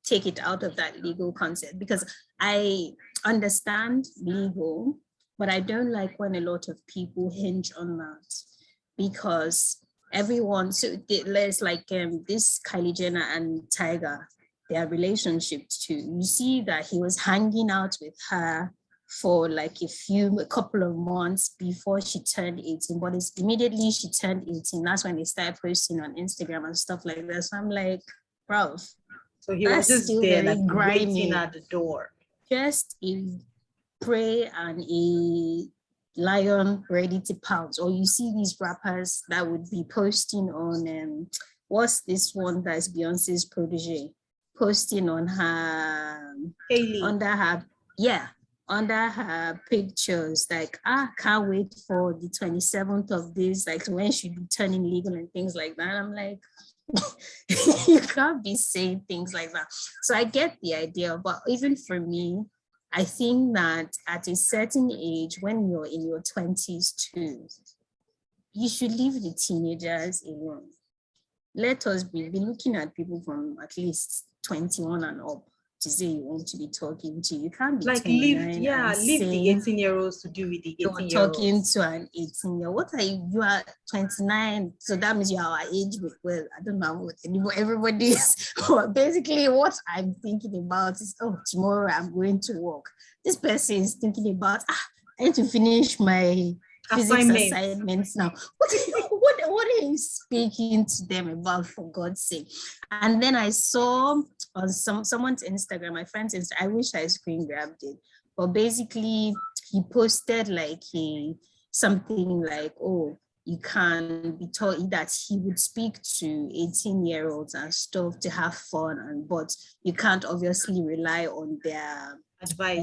Speaker 4: take it out of that legal consent, because I understand legal, but I don't like when a lot of people hinge on that, because everyone, so there's like this Kylie Jenner and Tiger, their relationship too. You see that he was hanging out with her for like a couple of months before she turned 18, but it's immediately she turned 18, that's when they started posting on Instagram and stuff like that. So I'm like, bro,
Speaker 2: so he was just there like waiting at the door,
Speaker 4: just a prey and a lion ready to pounce. Or you see these rappers that would be posting on what's this one that's Beyonce's protege, posting on her
Speaker 2: Hailey,
Speaker 4: under her pictures, like, can't wait for the 27th of this, like when she'll be turning legal and things like that. I'm like, You can't be saying things like that. So I get the idea, but even for me, I think that at a certain age, when you're in your 20s too, you should leave the teenagers alone. Let us be looking at people from at least 21 and up to say you want to be talking to. You can't be
Speaker 2: like leave the
Speaker 4: 18-year-olds
Speaker 2: to do with the
Speaker 4: you're
Speaker 2: 18-year-olds.
Speaker 4: talking to an 18-year. What are you? You are 29, so that means you are our age group. Well, I don't know what everybody is. But basically, what I'm thinking about is, oh, tomorrow I'm going to work. This person is thinking about, I need to finish my physics assignments now. What are you speaking to them about, for God's sake? And then I saw on someone's Instagram, my friend's Instagram, I wish I screen grabbed it, but basically he posted like something like, oh, you can be told that he would speak to 18-year-olds and stuff to have fun, but you can't obviously rely on their
Speaker 2: advice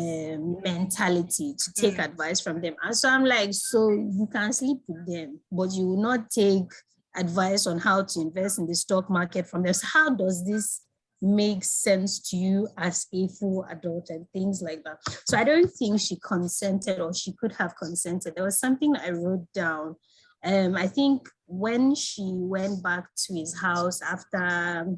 Speaker 4: mentality to take advice from them. And so I'm like, so you can sleep with them, but you will not take advice on how to invest in the stock market from them. So how does this make sense to you as a full adult and things like that? So I don't think she consented, or she could have consented. There was something I wrote down. I think when she went back to his house after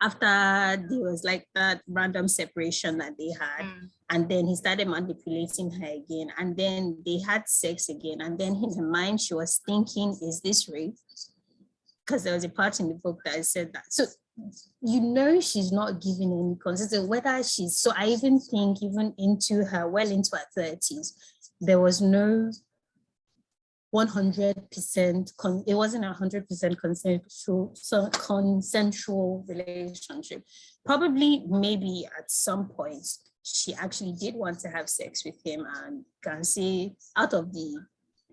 Speaker 4: there was like that random separation that they had, and then he started manipulating her again, and then they had sex again, and then in her mind she was thinking, is this rape? Because there was a part in the book that said that. So she's not giving any consent, whether she's, so I even think even into her 30s, there was no 100%, it wasn't 100% consensual relationship. Probably, maybe at some point, she actually did want to have sex with him, and can say out of the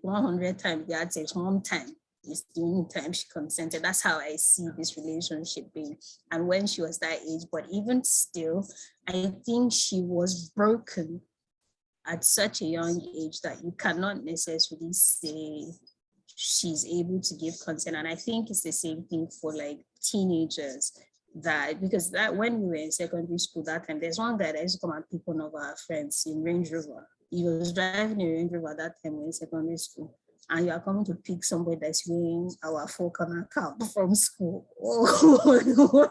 Speaker 4: 100 times they had sex, one time is the only time she consented. That's how I see this relationship being. And when she was that age, but even still, I think she was broken at such a young age that you cannot necessarily say she's able to give consent. And I think it's the same thing for like teenagers, because when we were in secondary school that time, there's one guy that used to come and pick one of our friends in Range Rover. He was driving a Range Rover that time when we were in secondary school, and you are coming to pick somebody that's wearing our four-corner cap from school. Oh,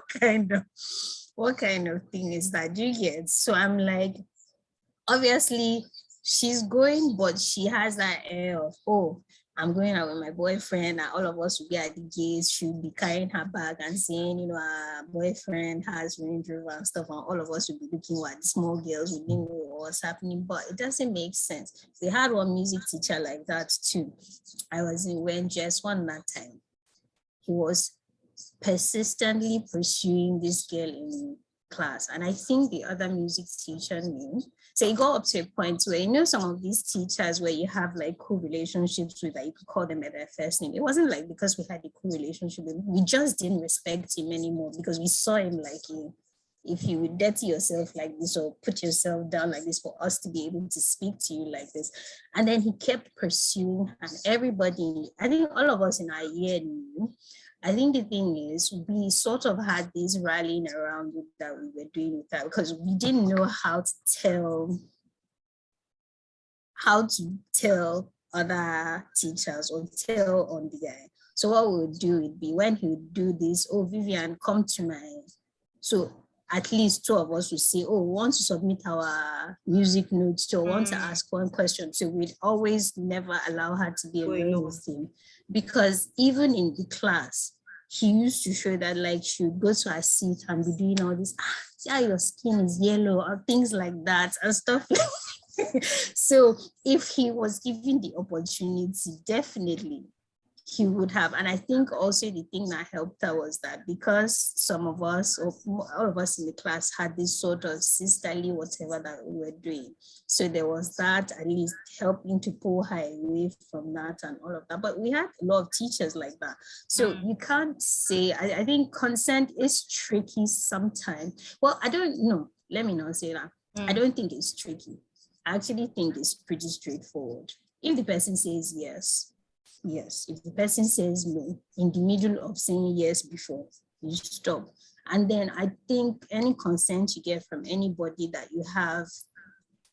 Speaker 4: what kind of thing is that? Do you get? So I'm like, obviously she's going, but she has that air of, oh, I'm going out with my boyfriend, and all of us will be at the gates. She'll be carrying her bag and saying, our boyfriend has Range Rover and stuff, and all of us will be looking at the small girls. We didn't know what's happening, but it doesn't make sense. They had one music teacher like that too. I was in Jess one that time. He was persistently pursuing this girl in class, and I think the other music teacher knew. So it got up to a point where, some of these teachers where you have like cool relationships with, that you could call them by their first name. It wasn't like because we had a cool relationship with him, we just didn't respect him anymore, because we saw him like, if you would dirty yourself like this or put yourself down like this for us to be able to speak to you like this. And then he kept pursuing, and everybody, I think all of us in our year knew. I think the thing is, we sort of had this rallying around that we were doing with that, because we didn't know how to tell other teachers or tell on the guy. So what we would do would be, when he would do this, oh, Vivian, come to my, so at least two of us would say, oh, we want to submit our music notes to, want to ask one question. So we'd always never allow her to be alone with him, because even in the class, he used to show that like she would go to her seat and be doing all this, yeah, your skin is yellow, or things like that and stuff. So if he was given the opportunity, definitely he would have. And I think also the thing that helped her was that, because some of us, or all of us in the class, had this sort of sisterly whatever that we were doing. So there was that, at least helping to pull her away from that and all of that. But we had a lot of teachers like that. So you can't say, I think consent is tricky sometimes. Well, I don't know. Let me not say that. I don't think it's tricky. I actually think it's pretty straightforward. If the person says yes, yes. If the person says no, in the middle of saying yes before, you stop. And then I think any consent you get from anybody that you have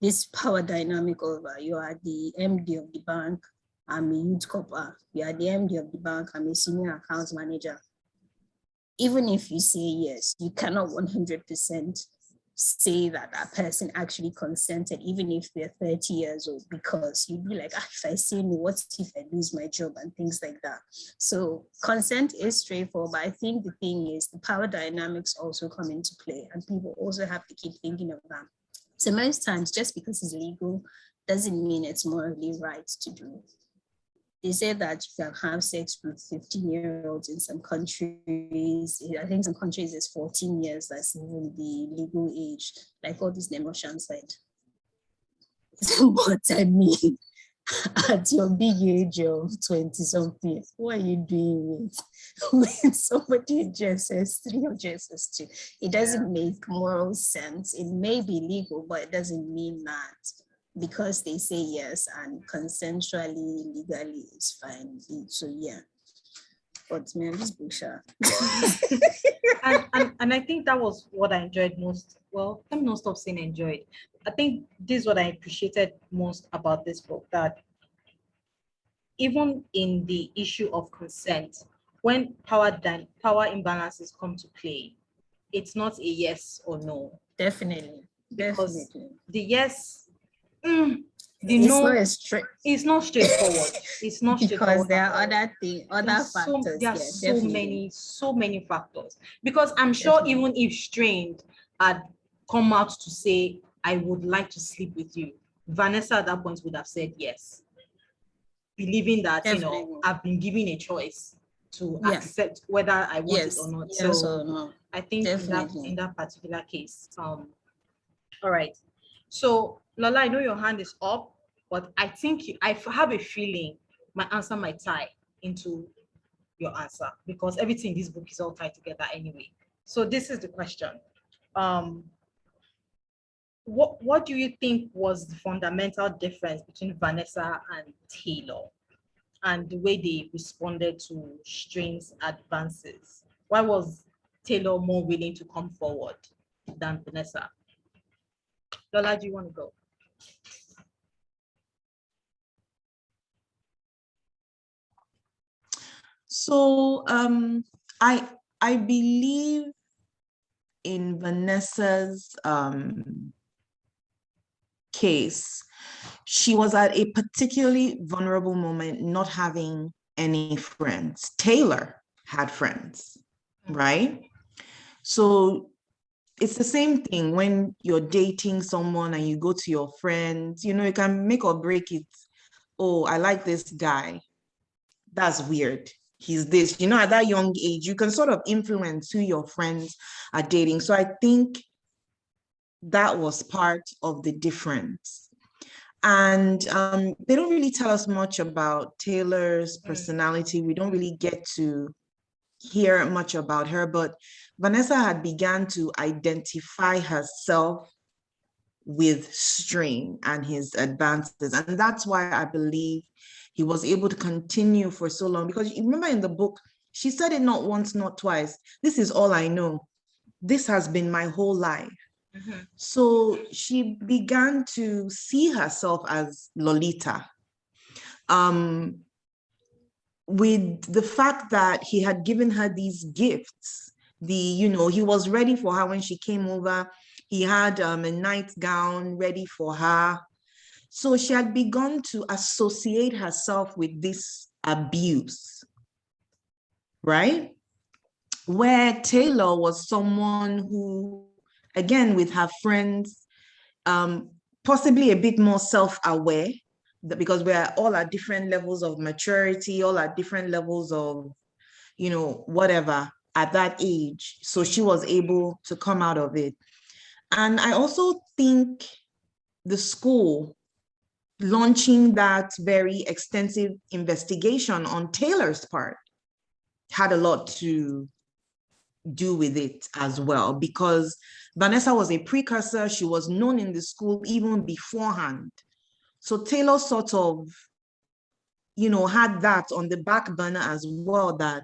Speaker 4: this power dynamic over, you are the MD of the bank, I'm a youth corper, you are the MD of the bank, I'm a senior account manager. Even if you say yes, you cannot 100% say that that person actually consented, even if they're 30 years old, because you'd be like, if I say no, what if I lose my job and things like that. So consent is straightforward, but I think the thing is the power dynamics also come into play, and people also have to keep thinking of that. So most times, just because it's legal doesn't mean it's morally right to do. They say that you can have sex with 15-year-olds in some countries. I think some countries is 14 years. That's even the legal age, like all these emotion side. What I mean, at your big age of 20-something, what are you doing with somebody in JSS3 or JSS2? It doesn't make moral sense. It may be legal, but it doesn't mean that because they say yes and consensually, legally is fine. So yeah, but man, this bullshit.
Speaker 2: and I think that was what I enjoyed most. Well, let me not stop saying enjoyed. I think this is what I appreciated most about this book, that even in the issue of consent, when power imbalances come to play, it's not a yes or no.
Speaker 4: Definitely.
Speaker 2: Because
Speaker 4: Definitely.
Speaker 2: the yes, it's not straightforward. It's not
Speaker 4: because
Speaker 2: straightforward.
Speaker 4: There are other factors.
Speaker 2: There are so many factors. Because I'm sure even if Strained had come out to say, I would like to sleep with you, Vanessa at that point would have said yes, believing that I've been given a choice to accept whether I want it or not.
Speaker 4: Yes or no.
Speaker 2: I think in that particular case, all right. So Lola, I know your hand is up, but I think I have a feeling my answer might tie into your answer, because everything in this book is all tied together anyway. So this is the question. What do you think was the fundamental difference between Vanessa and Taylor, and the way they responded to Strain's advances? Why was Taylor more willing to come forward than Vanessa? Lola, do you want to go?
Speaker 5: So I believe in Vanessa's case, she was at a particularly vulnerable moment, not having any friends. Taylor had friends, right? So it's the same thing when you're dating someone and you go to your friends, you can make or break it. Oh, I like this guy. That's weird. He's this, at that young age, you can sort of influence who your friends are dating. So I think that was part of the difference. And they don't really tell us much about Taylor's personality. We don't really get to hear much about her, but Vanessa had begun to identify herself with Strain and his advances. And that's why I believe he was able to continue for so long, because you remember in the book, she said it not once, not twice. This is all I know. This has been my whole life. Mm-hmm. So she began to see herself as Lolita. With the fact that he had given her these gifts, he was ready for her when she came over. He had a nightgown ready for her. So she had begun to associate herself with this abuse, right? Where Taylor was someone who, again, with her friends, possibly a bit more self-aware, because we're all at different levels of maturity, all at different levels of, whatever at that age. So she was able to come out of it. And I also think the school launching that very extensive investigation on Taylor's part had a lot to do with it as well, because Vanessa was a precursor. She was known in the school even beforehand. So Taylor sort of had that on the back burner as well, that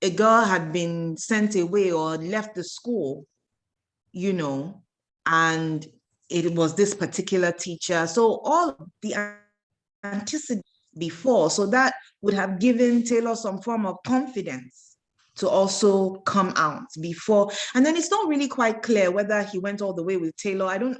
Speaker 5: a girl had been sent away or left the school, and it was this particular teacher. So all the antecedents before, so that would have given Taylor some form of confidence to also come out before. And then it's not really quite clear whether he went all the way with Taylor. I don't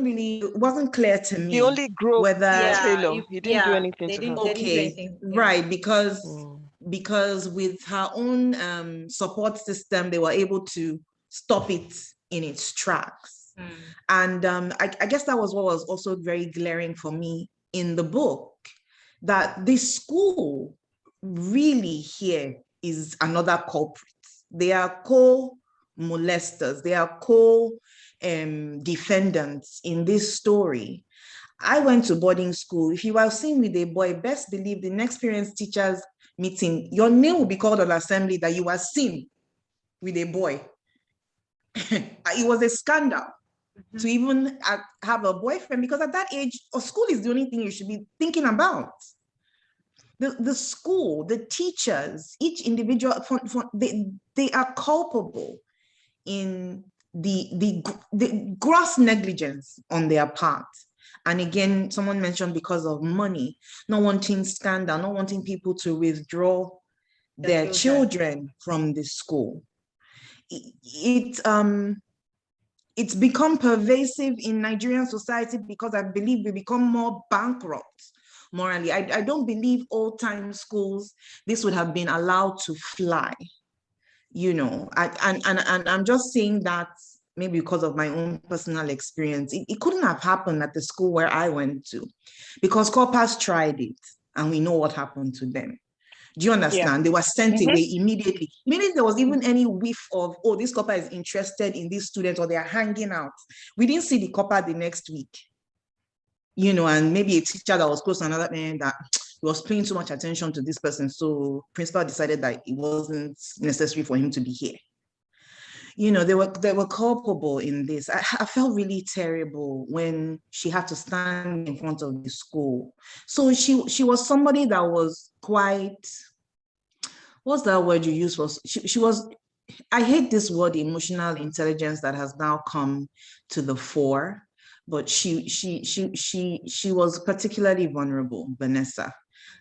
Speaker 5: really, it wasn't clear to me.
Speaker 11: He only groped
Speaker 5: whether
Speaker 11: Taylor. He didn't do anything
Speaker 2: they
Speaker 11: to
Speaker 2: didn't,
Speaker 11: her.
Speaker 2: they didn't do anything.
Speaker 5: Right, because with her own support system, they were able to stop it in its tracks. And I guess that was what was also very glaring for me in the book, that this school really here is another culprit. They are co-molesters. They are co-defendants in this story. I went to boarding school. If you were seen with a boy, best believe the next parents teachers meeting, your name will be called on assembly that you were seen with a boy. It was a scandal to even have a boyfriend, because at that age, school is the only thing you should be thinking about. The school, the teachers, each individual, they are culpable in the gross negligence on their part. And again, someone mentioned because of money, not wanting scandal, not wanting people to withdraw their children from the school. It's become pervasive in Nigerian society because I believe we become more bankrupt morally. I don't believe old-time schools, this would have been allowed to fly, and I'm just saying that maybe because of my own personal experience. It couldn't have happened at the school where I went to, because corpers tried it and we know what happened to them. Do you understand? Yeah. They were sent away immediately. Immediately there was even any whiff of, oh, this copper is interested in these students, or they are hanging out. We didn't see the copper the next week. And maybe a teacher that was close to another man that was paying too much attention to this person. So principal decided that it wasn't necessary for him to be here. They were culpable in this. I felt really terrible when she had to stand in front of the school. So she was somebody that was quite, what's that word you use for? She was, I hate this word, emotional intelligence, that has now come to the fore, but she was particularly vulnerable, Vanessa,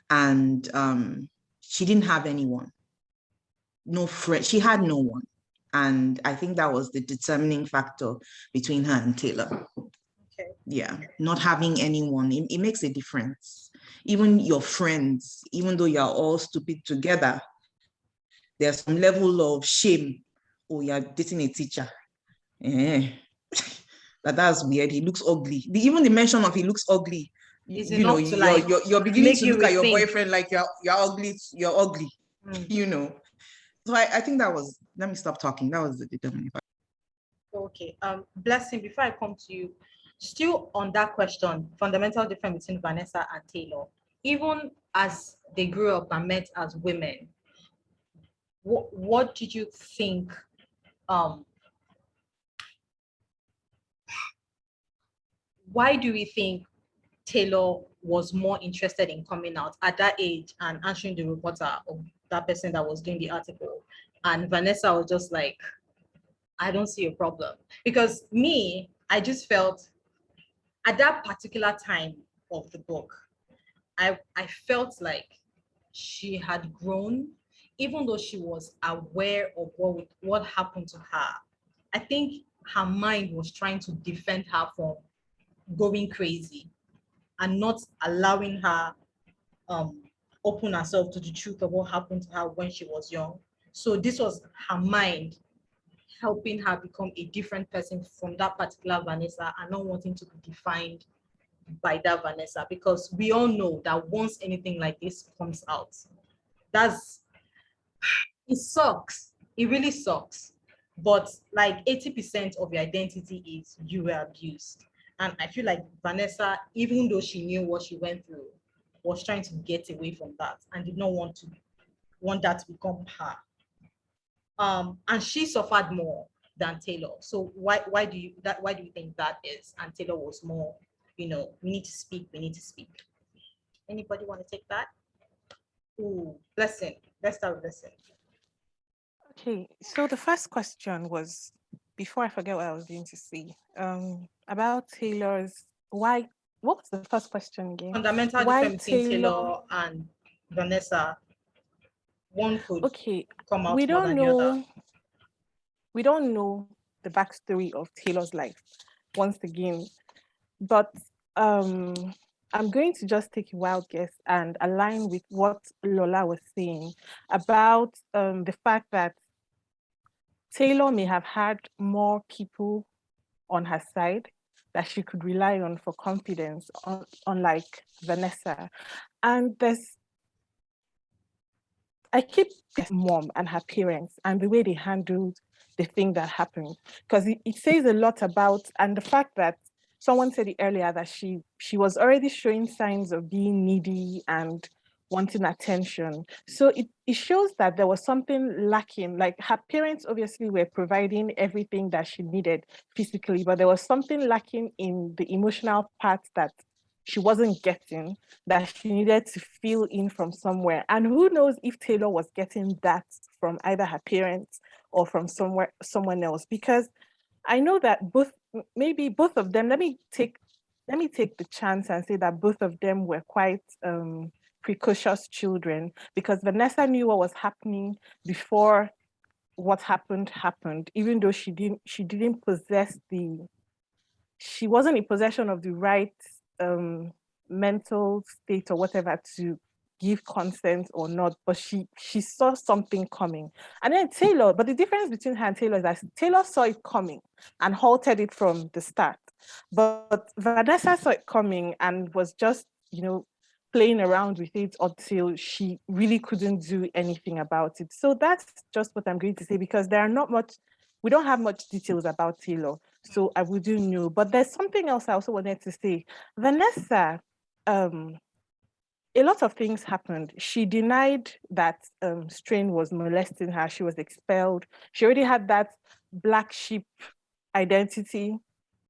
Speaker 5: and she didn't have anyone, no friend. She had no one. And I think that was the determining factor between her and Taylor. Okay. Yeah, not having anyone, it makes a difference. Even your friends, even though you're all stupid together, there's some level of shame. Oh, you're dating a teacher. That's weird. He looks ugly. Even the mention of he looks ugly, you're beginning to look at your boyfriend like you're ugly. You're ugly. So I think that was, let me stop talking. That was the determining factor.
Speaker 2: Okay. Blessing, before I come to you, still on that question, fundamental difference between Vanessa and Taylor, even as they grew up and met as women, what did you think? Why do we think Taylor was more interested in coming out at that age and answering the reporter or that person that was doing the article, and Vanessa was just like, I don't see a problem? Because I just felt at that particular time of the book, I felt like she had grown, even though she was aware of what happened to her. I think her mind was trying to defend her from going crazy and not allowing her open herself to the truth of what happened to her when she was young. So this was her mind helping her become a different person from that particular Vanessa, and not wanting to be defined by that Vanessa, because we all know that once anything like this comes out, it sucks. It really sucks. But like 80% of your identity is you were abused. And I feel like Vanessa, even though she knew what she went through, was trying to get away from that and did not want that to become her. And she suffered more than Taylor. So why do you think that is? And Taylor was more, we need to speak. Anybody want to take that? Ooh, Blessing. Let's start with Blessing.
Speaker 6: Okay, so the first question was, before I forget what I was going to say, about Taylor's, why, what was the first question again?
Speaker 2: Fundamental
Speaker 6: Why
Speaker 2: difference between Taylor and Vanessa. One could come out
Speaker 6: we
Speaker 2: more
Speaker 6: don't
Speaker 2: than the other.
Speaker 6: We don't know the backstory of Taylor's life, once again, but I'm going to just take a wild guess and align with what Lola was saying about the fact that Taylor may have had more people on her side that she could rely on for confidence, unlike Vanessa. And I keep mom and her parents and the way they handled the thing that happened, because it says a lot about, and the fact that someone said it earlier that she was already showing signs of being needy and wanting attention. So it shows that there was something lacking. Like, her parents obviously were providing everything that she needed physically, but there was something lacking in the emotional part that she wasn't getting, that she needed to fill in from somewhere. And who knows if Taylor was getting that from either her parents or from someone else, because I know that maybe both of them, let me take the chance and say that both of them were quite precocious children, because Vanessa knew what was happening before what happened, even though she didn't possess she wasn't in possession of the right mental state or whatever to give consent or not, but she saw something coming. And then Taylor, but the difference between her and Taylor is that Taylor saw it coming and halted it from the start. But Vanessa saw it coming and was just, playing around with it until she really couldn't do anything about it. So that's just what I'm going to say, because we don't have much details about Taylor, so I wouldn't know. But there's something else I also wanted to say. Vanessa, a lot of things happened. She denied that Strain was molesting her. She was expelled. She already had that black sheep identity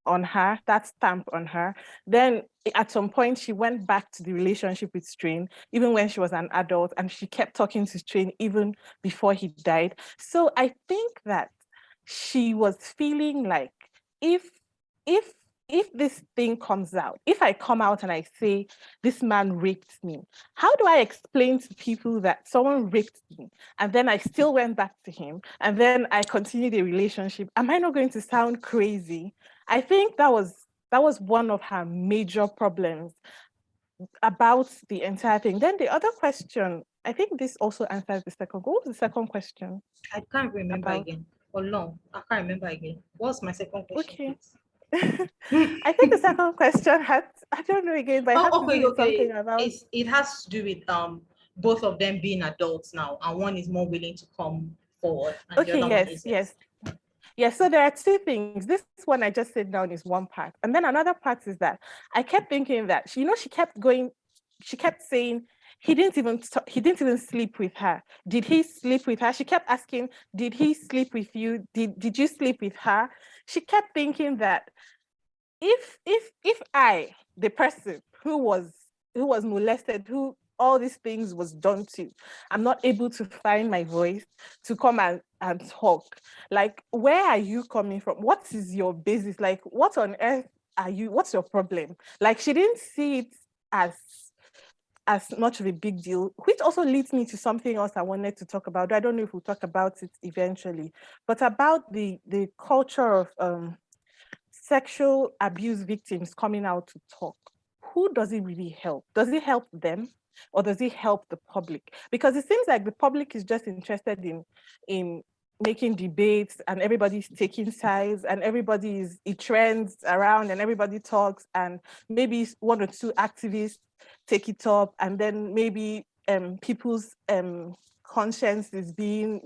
Speaker 6: on her, that stamp on her. Then at some point, she went back to the relationship with Strain, even when she was an adult, and she kept talking to Strain even before he died. So I think that she was feeling like, if this thing comes out, if I come out and I say this man raped me, how do I explain to people that someone raped me and then I still went back to him and then I continued the relationship? Am I not going to sound crazy? I think that was one of her major problems about the entire thing. Then the other question, I think this also answers the second. What was the second question?
Speaker 2: I can't remember again. Oh no, I can't remember again. What's my second question?
Speaker 6: Okay. I think the second question I don't know again, but it has to do with something about.
Speaker 2: It has to do with both of them being adults now, and one is more willing to come forward. And the other one isn't.
Speaker 6: Yes, so there are two things. This one I just said down is one part. And then another part is that I kept thinking that, she kept saying, he didn't even sleep with her. Did he sleep with her? She kept asking, did he sleep with you? Did you sleep with her? She kept thinking that if I, the person who was molested, who all these things was done to, I'm not able to find my voice to come and talk. Like, where are you coming from? What is your basis? Like, what on earth are you? What's your problem? Like, she didn't see it as much of a big deal, which also leads me to something else I wanted to talk about. I don't know if we'll talk about it eventually, but about the culture of sexual abuse victims coming out to talk. Who does it really help? Does it help them, or does it help the public? Because it seems like the public is just interested in making debates, and everybody's taking sides, and it trends around, and everybody talks, and maybe one or two activists take it up, and then maybe people's conscience is being,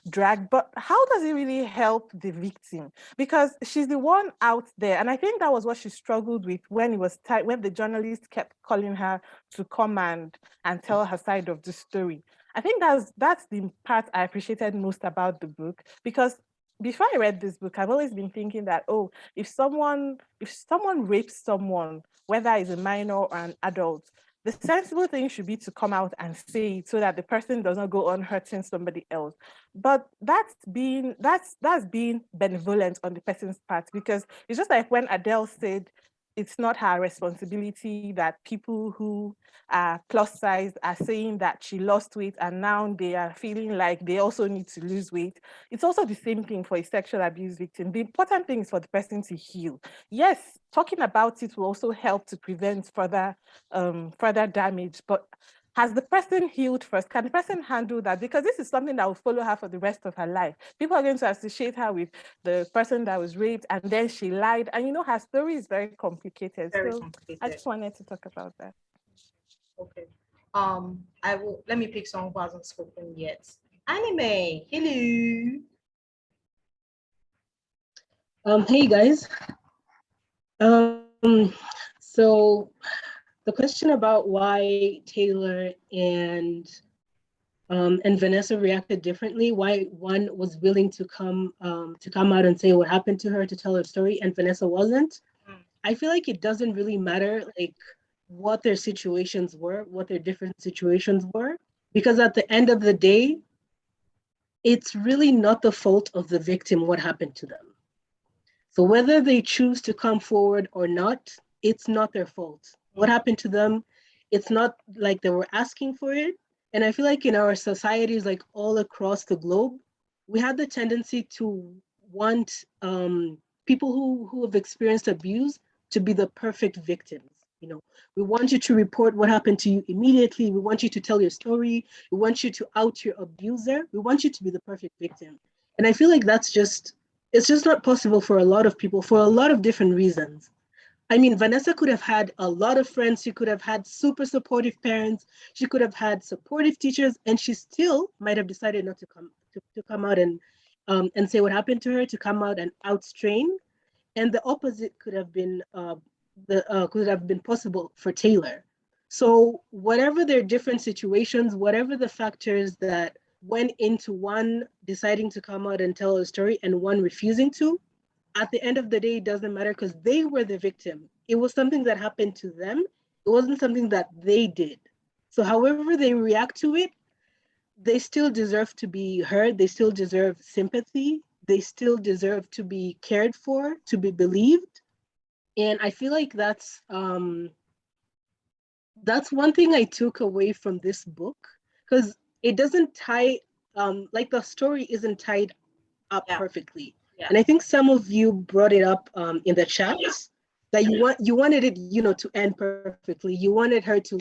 Speaker 6: dragged. But how does it really help the victim? Because she's the one out there, and I think that was what she struggled with when when the journalist kept calling her to come and tell her side of the story. I think that's the part I appreciated most about the book, because before I read this book, I've always been thinking that, if someone rapes someone, whether it's a minor or an adult, the sensible thing should be to come out and say it so that the person does not go on hurting somebody else. But that's being benevolent on the person's part, because it's just like when Adele said it's not her responsibility that people who are plus size are saying that she lost weight and now they are feeling like they also need to lose weight. It's also the same thing for a sexual abuse victim. The important thing is for the person to heal. Yes, talking about it will also help to prevent further damage, but has the person healed first? Can the person handle that? Because this is something that will follow her for the rest of her life. People are going to associate her with the person that was raped and then she lied. And you know, her story is very complicated.
Speaker 2: Very
Speaker 6: so
Speaker 2: complicated.
Speaker 6: I just wanted to talk about that.
Speaker 2: Okay. Let me pick someone who hasn't spoken yet. Anime, hello.
Speaker 11: Hey guys. So the question about why Taylor and Vanessa reacted differently, why one was willing to come out and say what happened to her, to tell her story, and Vanessa wasn't. I feel like it doesn't really matter like what their situations were, what their different situations were, because at the end of the day, it's really not the fault of the victim what happened to them. So whether they choose to come forward or not, it's not their fault. What happened to them, it's not like they were asking for it. And I feel like in our societies, like all across the globe, we have the tendency to want people who have experienced abuse to be the perfect victims. You know, we want you to report what happened to you immediately. We want you to tell your story. We want you to out your abuser. We want you to be the perfect victim. And I feel like it's just not possible for a lot of people for a lot of different reasons. I mean, Vanessa could have had a lot of friends. She could have had super supportive parents. She could have had supportive teachers, and she still might have decided not to come out and say what happened to her, to come out and out strain. And the opposite could have been possible for Taylor. So whatever their different situations, whatever the factors that went into one deciding to come out and tell a story and one refusing to, at the end of the day, it doesn't matter because they were the victim. It was something that happened to them. It wasn't something that they did. So however they react to it, they still deserve to be heard. They still deserve sympathy. They still deserve to be cared for, to be believed. And I feel like that's one thing I took away from this book, because it doesn't tie, like the story isn't tied up perfectly. Yeah. And I think some of you brought it up in the chat that you wanted it, you know, to end perfectly. You wanted her to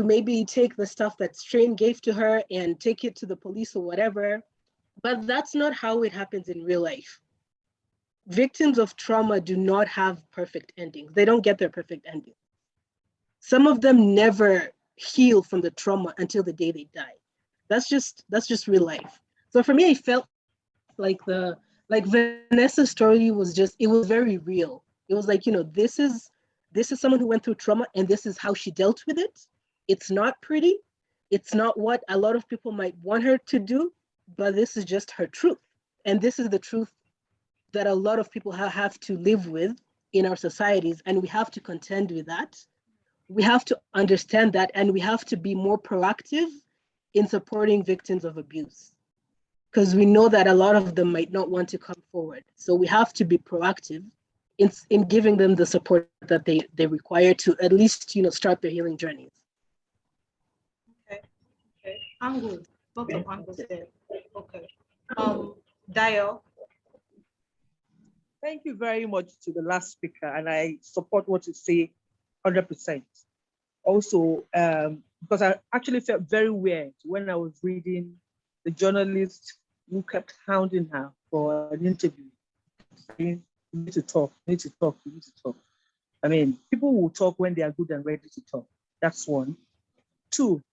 Speaker 11: maybe take the stuff that Strain gave to her and take it to the police or whatever. But that's not how it happens in real life. Victims of trauma do not have perfect endings. They don't get their perfect ending. Some of them never heal from the trauma until the day they die. That's just real life. So for me, I felt like Vanessa's story was it was very real. It was like, you know, this is someone who went through trauma and this is how she dealt with it. It's not pretty. It's not what a lot of people might want her to do, but this is just her truth. And this is the truth that a lot of people have to live with in our societies. And we have to contend with that. We have to understand that, and we have to be more proactive in supporting victims of abuse, because we know that a lot of them might not want to come forward. So we have to be proactive in giving them the support that they require to at least, you know, start their healing journeys.
Speaker 2: Okay. I'm good. Lots of angles there. Okay. Dio.
Speaker 1: Thank you very much to the last speaker, and I support what you say 100%. Also, because I actually felt very weird when I was reading the journalist who kept hounding her for an interview, saying, "You need to talk, you need to talk, you need to talk." I mean, people will talk when they are good and ready to talk. That's one. Two,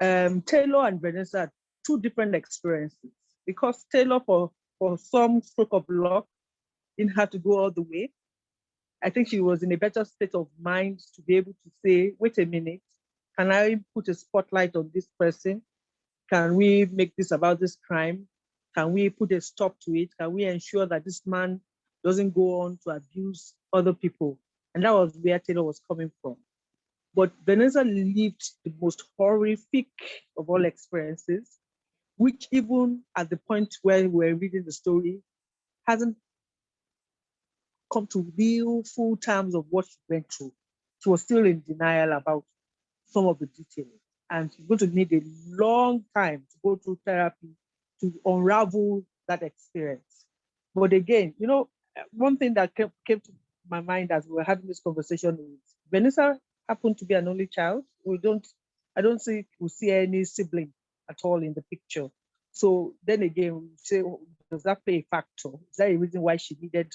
Speaker 1: Taylor and Vanessa had two different experiences, because Taylor, for some stroke of luck, didn't have to go all the way. I think she was in a better state of mind to be able to say, wait a minute, can I put a spotlight on this person? Can we make this about this crime? Can we put a stop to it? Can we ensure that this man doesn't go on to abuse other people? And that was where Taylor was coming from. But Vanessa lived the most horrific of all experiences, which even at the point where we're reading the story, hasn't come to real full terms of what she went through. She was still in denial about some of the details. And she's going to need a long time to go through therapy to unravel that experience. But again, one thing that came to my mind as we were having this conversation is Vanessa happened to be an only child. I don't see we see any sibling at all in the picture. So then again, we say, does that play a factor? Is that a reason why she needed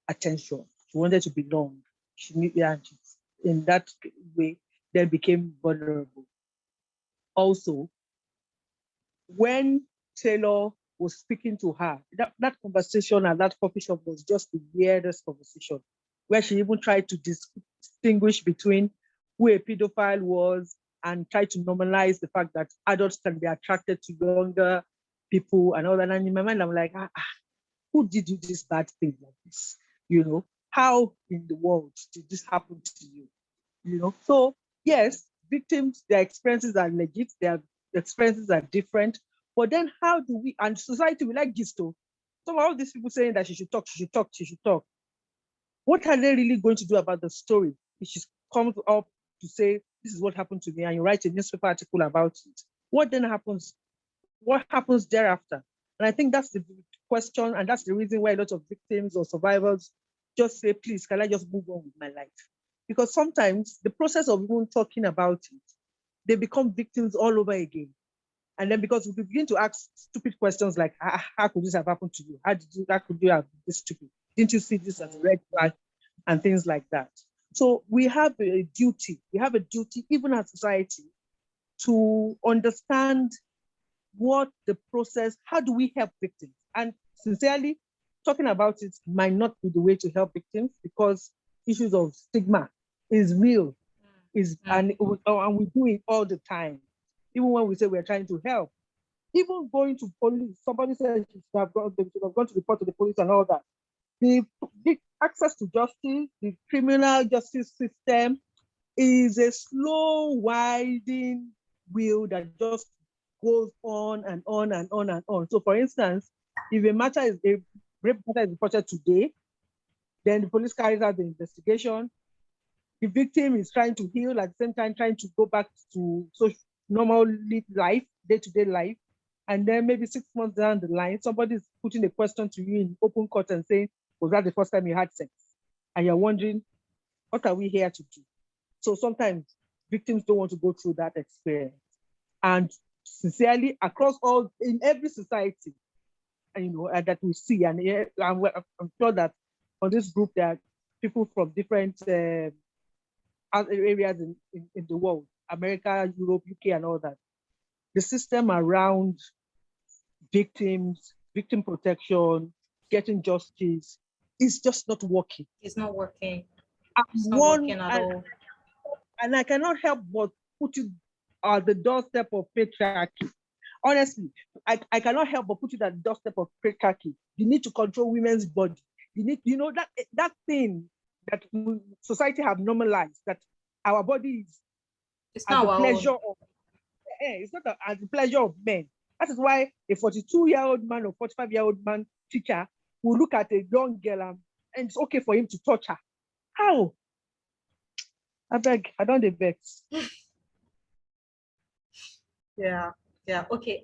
Speaker 1: attention? She wanted to belong. She needed, and in that way, then became vulnerable. Also, when Taylor was speaking to her, that conversation at that coffee shop was just the weirdest conversation, where she even tried to distinguish between who a pedophile was and try to normalize the fact that adults can be attracted to younger people and all that. And in my mind, I'm like, who did you this bad thing like this? How in the world did this happen to you? So yes, victims, their experiences are legit, their experiences are different. But then how do we, and society, we like this too. Some of all these people saying that she should talk. What are they really going to do about the story? If she comes up to say, this is what happened to me, and you write a newspaper article about it, what then happens? What happens thereafter? And I think that's the question, and that's the reason why a lot of victims or survivors just say, please, can I just move on with my life? Because sometimes the process of even talking about it, they become victims all over again. And then because we begin to ask stupid questions like, how could this have happened to you? How could you have been this stupid? Didn't you see this as a red flag? And things like that. So we have a duty even as society to understand what the process, how do we help victims? And sincerely, talking about it might not be the way to help victims because issues of stigma is real, and we do it all the time. Even when we say we're trying to help, even going to police, somebody says they should have gone to report to the police and all that. The access to justice, the criminal justice system is a slow, winding wheel that just goes on and on and on and on. So for instance, if a rape matter is reported today, then the police carries out the investigation. The victim is trying to heal, at the same time trying to go back to normal life, day-to-day life. And then maybe 6 months down the line, somebody's putting a question to you in open court and saying, was that the first time you had sex? And you're wondering, what are we here to do? So sometimes victims don't want to go through that experience. And sincerely, across in every society, that we see, and I'm sure that on this group, there are people from different areas in the world, America, Europe, UK, and all that. The system around victims, victim protection, getting justice is just not working.
Speaker 2: It's not working. It's not working at all.
Speaker 1: And I cannot help but put it at the doorstep of patriarchy. Honestly, I cannot help but put it at the doorstep of patriarchy. You need to control women's body. You need, that thing that society have normalized, that our body is
Speaker 2: it's not
Speaker 1: the pleasure of. It's not at the pleasure of men. That is why a 42-year-old man or 45-year-old man teacher will look at a young girl and it's okay for him to touch her. How? I beg, I don't vex.
Speaker 2: Yeah. Okay.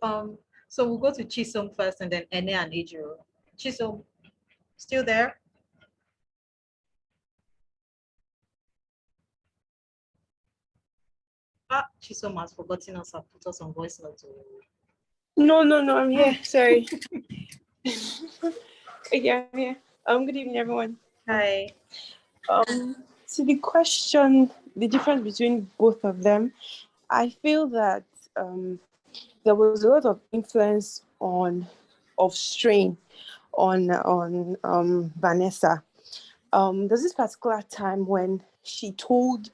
Speaker 2: So we'll go to Chisom first, and then Ene and Ejiro. Chisom, still there? Chisom has forgotten us and put us on voice note.
Speaker 12: No, I'm here. Sorry. Okay, I'm here. Good evening, everyone.
Speaker 2: Hi.
Speaker 12: So the question, the difference between both of them, I feel that there was a lot of influence of strain on Vanessa. There's this particular time when she told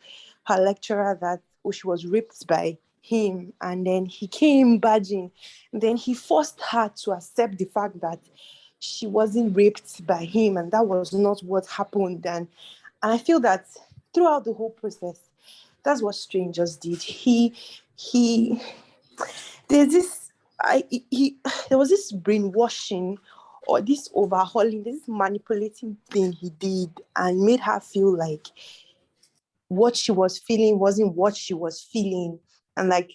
Speaker 12: her lecturer that she was raped by him, and then he came badging, and then he forced her to accept the fact that she wasn't raped by him, and that was not what happened. And I feel that throughout the whole process, That's what Strange just did. There's this, there was this brainwashing or this overhauling, this manipulating thing he did and made her feel like what she was feeling wasn't what she was feeling. And like,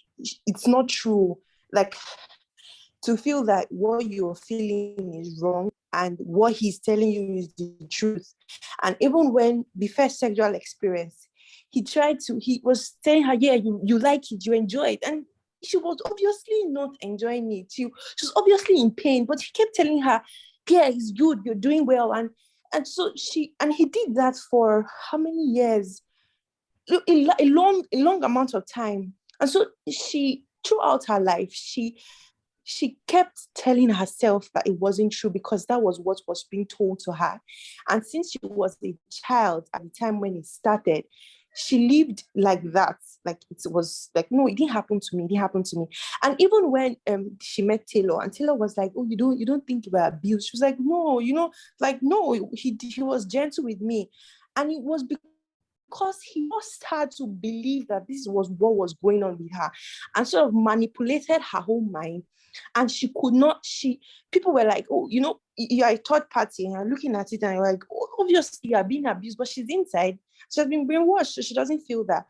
Speaker 12: it's not true. Like, to feel that what you're feeling is wrong and what he's telling you is the truth. And even when the first sexual experience, he was telling her, yeah, you like it, you enjoy it. And she was obviously not enjoying it. She was obviously in pain, but he kept telling her, yeah, it's good, you're doing well. And so he did that for how many years? A long amount of time. And so throughout her life, she kept telling herself that it wasn't true because that was what was being told to her. And since she was a child at the time when it started, she lived like that. Like, it was like, no, it didn't happen to me. It didn't happen to me. And even when she met Taylor, and Taylor was like, oh, you don't think you were abused? She was like, no, like, no, he was gentle with me. And it was because he forced her to believe that this was what was going on with her and sort of manipulated her whole mind. And she could not, people were like, oh, you're a third party, and you're looking at it and you're like, oh, obviously you're being abused, but she's inside. She has been brainwashed, so she doesn't feel that,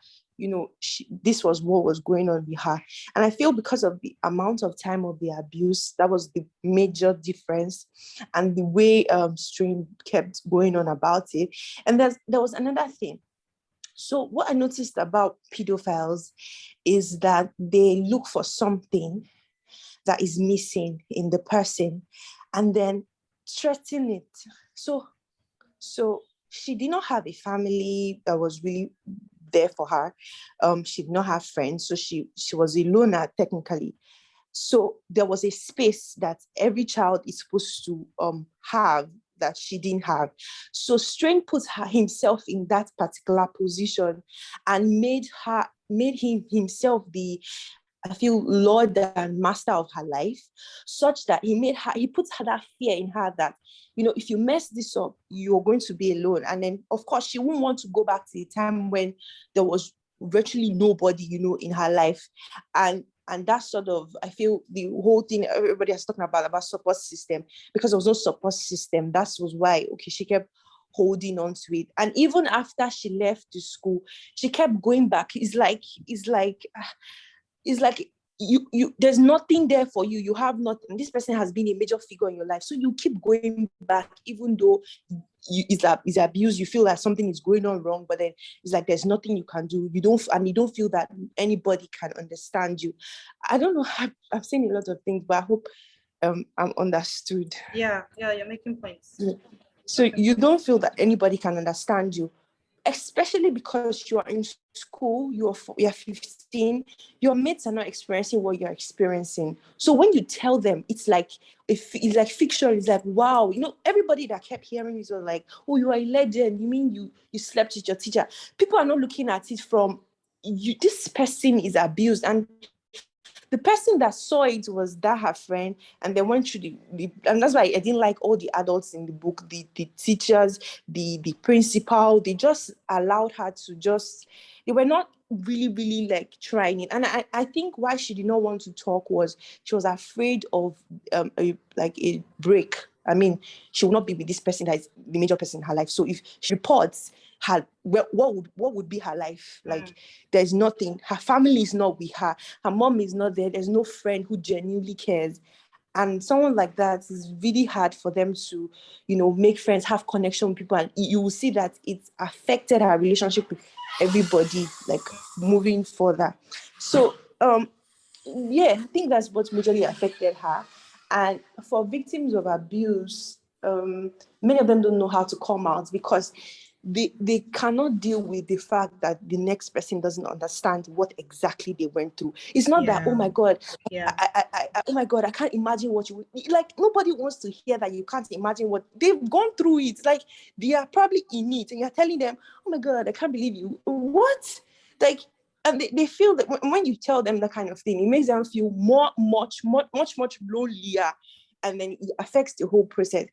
Speaker 12: this was what was going on with her. And I feel because of the amount of time of the abuse, that was the major difference, and the way Strain kept going on about it. And there was another thing. So what I noticed about pedophiles is that they look for something that is missing in the person and then threaten it. So she did not have a family that was really there for her. She did not have friends, so she was a loner technically. So there was a space that every child is supposed to have that she didn't have. So Strain put himself in that particular position and made him himself the, I feel, Lord and master of her life, such that he puts that fear in her that, if you mess this up, you're going to be alone. And then, of course, she wouldn't want to go back to the time when there was virtually nobody, in her life. And that's sort of, I feel, the whole thing everybody is talking about support system, because there was no support system. That was why, she kept holding on to it. And even after she left the school, she kept going back. It's like you there's nothing there for you. You have nothing. This person has been a major figure in your life. So you keep going back, even though it's abuse. You feel that something is going on wrong, but then it's like there's nothing you can do. You don't feel that anybody can understand you. I don't know. I've seen a lot of things, but I hope I'm understood.
Speaker 2: Yeah, you're making points.
Speaker 12: Yeah. So you don't feel that anybody can understand you, especially because you are in school, you're 15, your mates are not experiencing what you're experiencing. So when you tell them, it's like fiction. It's like, wow, everybody that kept hearing it was like, oh, you are a legend. You mean you slept with your teacher? People are not looking at it from this person is abused, and the person that saw it was that her friend, and they went through and that's why I didn't like all the adults in the book, the teachers, the principal. They just allowed her to they were not really, really like trying it. And I think why she did not want to talk was she was afraid of a break. I mean, she will not be with this person that is the major person in her life. So if she reports what would be her life? Like, there's nothing. Her family is not with her. Her mom is not there. There's no friend who genuinely cares. And someone like that is really hard for them to, make friends, have connection with people. And you will see that it's affected her relationship with everybody, like moving further. So, I think that's what majorly affected her. And for victims of abuse, many of them don't know how to come out because they cannot deal with the fact that the next person doesn't understand what exactly they went through. It's not that, oh my God, oh my God, I can't imagine what you would, like, nobody wants to hear that you can't imagine what they've gone through. It's like they are probably in it and you're telling them, oh my God, I can't believe you. What? Like, and they feel that when you tell them that kind of thing, it makes them feel much lonelier, and then it affects the whole process.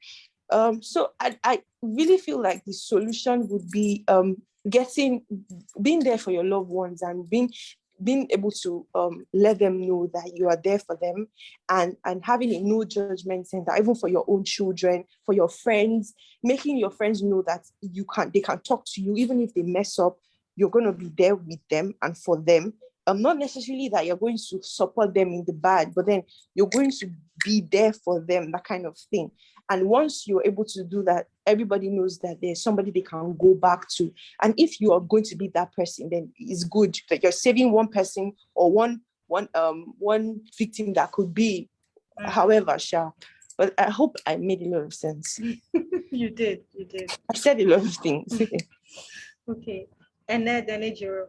Speaker 12: So I really feel like the solution would be being there for your loved ones and being able to let them know that you are there for them, and having a no judgment center, even for your own children, for your friends, making your friends know that they can talk to you, even if they mess up, you're going to be there with them and for them. Not necessarily that you're going to support them in the bad, but then you're going to be there for them, that kind of thing. And once you're able to do that, everybody knows that there's somebody they can go back to. And if you are going to be that person, then it's good that you're saving one person or one victim that could be however, sure. But I hope I made a lot of sense.
Speaker 2: You did.
Speaker 12: I said a lot of things.
Speaker 2: Okay. And then Jiro.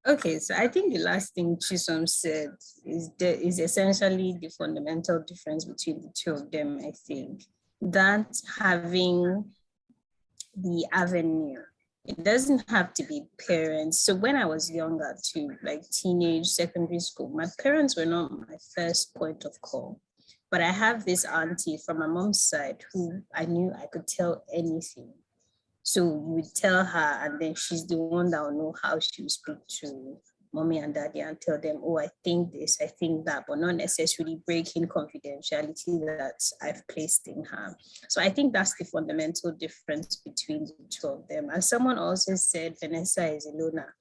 Speaker 4: Okay, so I think the last thing Chisom said is essentially the fundamental difference between the two of them, I think. That having the avenue, it doesn't have to be parents. So when I was younger too, like teenage, secondary school, my parents were not my first point of call. But I have this auntie from my mom's side who I knew I could tell anything. So you would tell her, and then she's the one that will know how she will speak to mommy and daddy and tell them, oh, I think this, I think that, but not necessarily breaking confidentiality that I've placed in her. So I think that's the fundamental difference between the two of them. And someone also said Vanessa is a loner.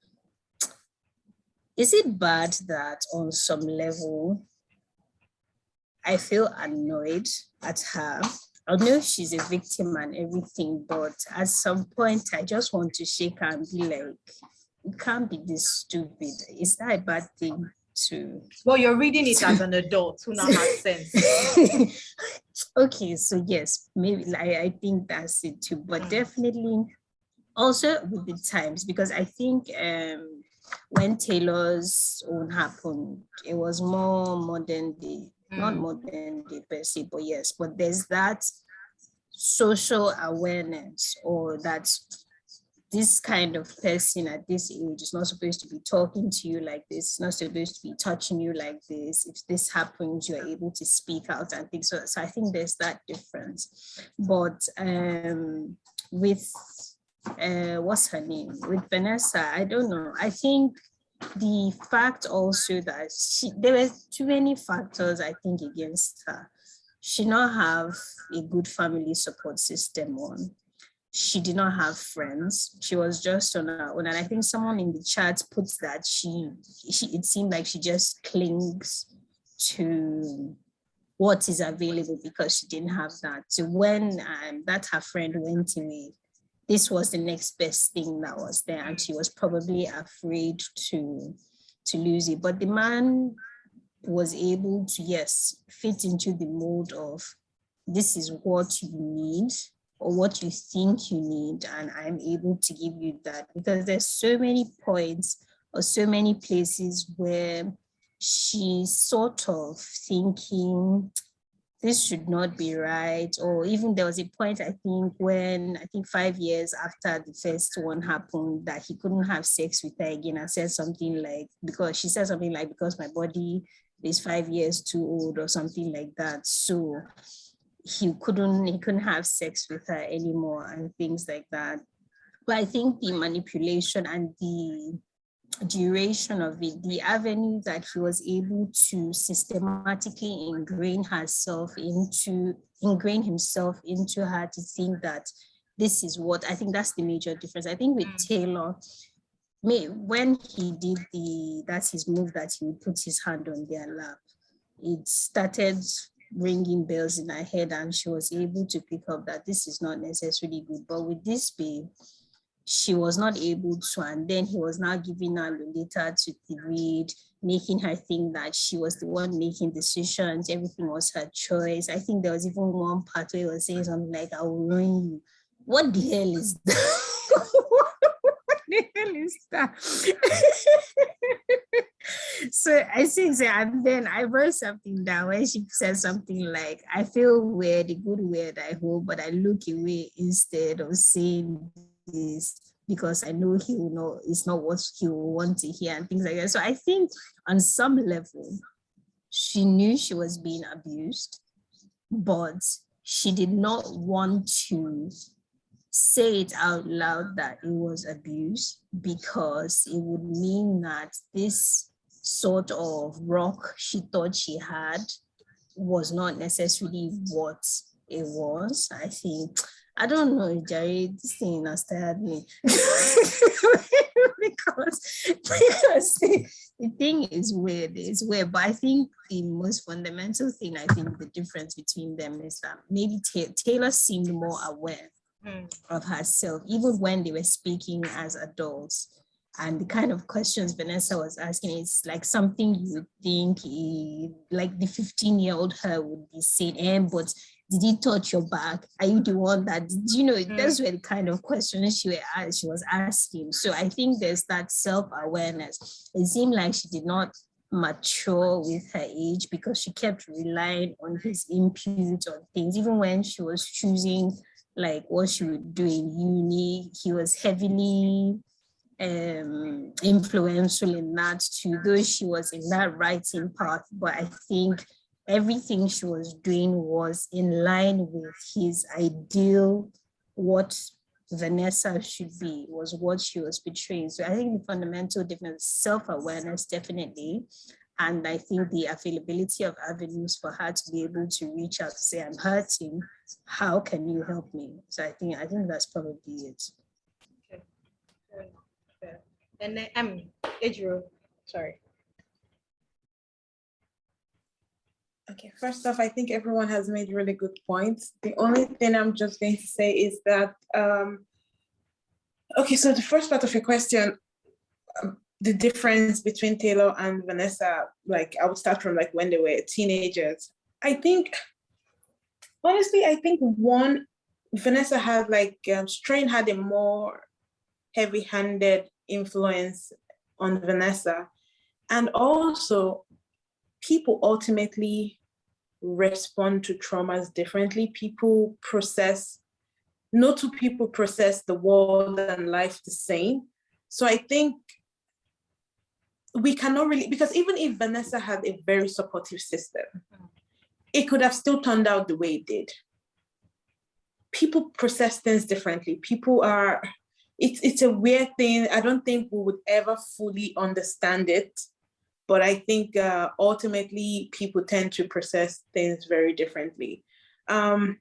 Speaker 4: Is it bad that on some level I feel annoyed at her? I know she's a victim and everything, but at some point, I just want to shake her and be like, you can't be this stupid. Is that a bad thing to...
Speaker 2: Well, you're reading it as an adult who now has sense.
Speaker 4: Okay, so yes, maybe I think that's it too, but definitely also with the times, because I think when Taylor's own happened, it was more modern day. Not modern day per se, but yes, but there's that social awareness, or that this kind of person at this age is not supposed to be talking to you like this, not supposed to be touching you like this. If this happens, you're able to speak out and things. So I think there's that difference. But with what's her name? With Vanessa, I don't know. I think the fact also that there were too many factors, I think, against her. She did not have a good family support system on. She did not have friends. She was just on her own. And I think someone in the chat puts that it seemed like she just clings to what is available because she didn't have that. So when that her friend went away, this was the next best thing that was there, and she was probably afraid to lose it. But the man was able to, yes, fit into the mold of this is what you need or what you think you need, and I'm able to give you that, because there's so many points or so many places where she's sort of thinking this should not be right. Or even there was a point, I think 5 years after the first one happened, that he couldn't have sex with her again, and said something like, because my body is 5 years too old or something like that. So he couldn't have sex with her anymore and things like that. But I think the manipulation and the duration of it, the avenue that he was able to systematically ingrain himself into her to think that this is what, I think that's the major difference. I think with Taylor, when he did that's his move, that he would put his hand on their lap, it started ringing bells in her head, and she was able to pick up that this is not necessarily good. But with this babe, she was not able to, and then he was now giving her Lolita to read, making her think that she was the one making decisions, everything was her choice. I think there was even one part where he was saying something like, I will ruin you. What the hell is that? What the hell is that? So I think, and then I wrote something down where she said something like, I feel weird, a good word, I hope, but I look away instead of saying this because I know he will know it's not what he will want to hear and things like that. So I think on some level, she knew she was being abused, but she did not want to say it out loud that it was abuse, because it would mean that this sort of rock she thought she had was not necessarily what it was. I think, I don't know, Jerry, this thing has tired me. because the thing is weird, it's weird, but I think the most fundamental thing, I think the difference between them is that maybe Taylor seemed more aware of herself, even when they were speaking as adults. And the kind of questions Vanessa was asking is like something you would think like the 15-year-old her would be saying, but did he touch your back? Are you the one that, you know, those were the kind of questions she was asking. So I think there's that self-awareness. It seemed like she did not mature with her age, because she kept relying on his input on things. Even when she was choosing like what she would do in uni, he was heavily influential in that too, though she was in that writing path. But I think everything she was doing was in line with his ideal, what Vanessa should be, was what she was portraying. So I think the fundamental difference, self-awareness, definitely. And I think the availability of avenues for her to be able to reach out to say, I'm hurting, how can you help me? So I think that's probably it.
Speaker 2: Okay. And then Adriel, sorry.
Speaker 7: Okay, first off, I think everyone has made really good points. The only thing I'm just going to say is that, okay, so the first part of your question, the difference between Taylor and Vanessa, like I would start from like when they were teenagers. I think, honestly, Vanessa had like, Strain had a more heavy-handed influence on Vanessa. And also, people ultimately respond to traumas differently. No two people process the world and life the same. So I think we cannot really, because even if Vanessa had a very supportive system, it could have still turned out the way it did. People process things differently. It's a weird thing. I don't think we would ever fully understand it. But I think ultimately people tend to process things very differently. And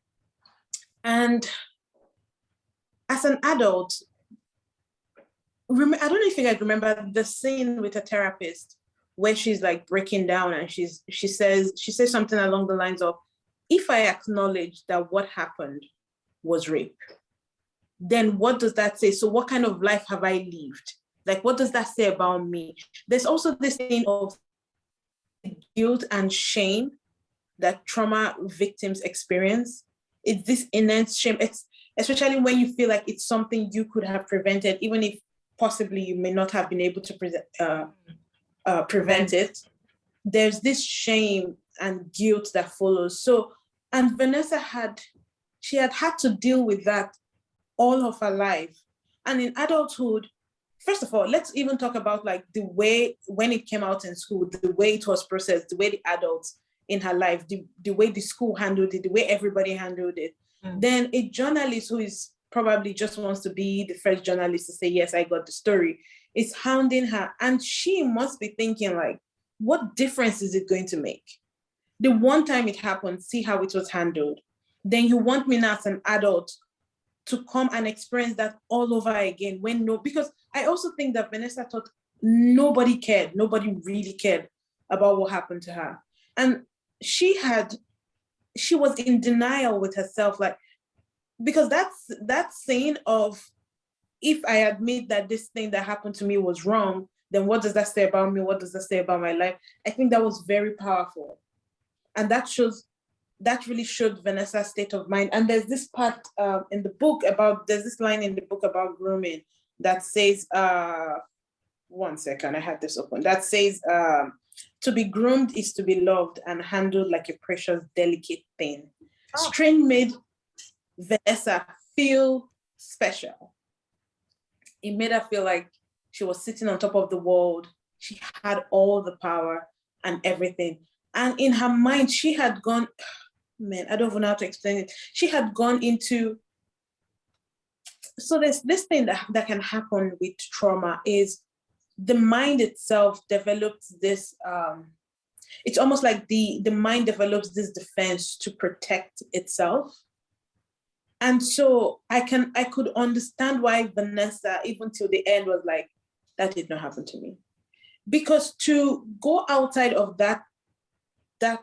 Speaker 7: as an adult, I don't know if you guys remember the scene with a therapist where she's like breaking down and she says something along the lines of, if I acknowledge that what happened was rape, then what does that say? So what kind of life have I lived? Like, what does that say about me? There's also this thing of guilt and shame that trauma victims experience. It's this immense shame. It's especially when you feel like it's something you could have prevented, even if possibly you may not have been able to prevent it. There's this shame and guilt that follows. So, and Vanessa had to deal with that all of her life. And in adulthood, first of all, let's even talk about like the way, when it came out in school, the way it was processed, the way the adults in her life, the way the school handled it, the way everybody handled it. Then a journalist who is probably just wants to be the first journalist to say, yes, I got the story, is hounding her. And she must be thinking like, what difference is it going to make? The one time it happened, see how it was handled. Then you want me now as an adult to come and experience that all over again because I also think that Vanessa thought nobody really cared about what happened to her. And she was in denial with herself, like, because that saying of, if I admit that this thing that happened to me was wrong, then what does that say about me? What does that say about my life? I think that was very powerful. And that really showed Vanessa's state of mind. And there's this part in the book there's this line in the book about grooming that says, one second, I had this open, that says, to be groomed is to be loved and handled like a precious, delicate thing. Strain made Vanessa feel special. It made her feel like she was sitting on top of the world. She had all the power and everything. And in her mind, she had gone, I don't even know how to explain it. She had gone into So there's this thing that can happen with trauma is the mind itself develops this, it's almost like the mind develops this defense to protect itself. And so I could understand why Vanessa, even till the end, was like, that did not happen to me. Because to go outside of that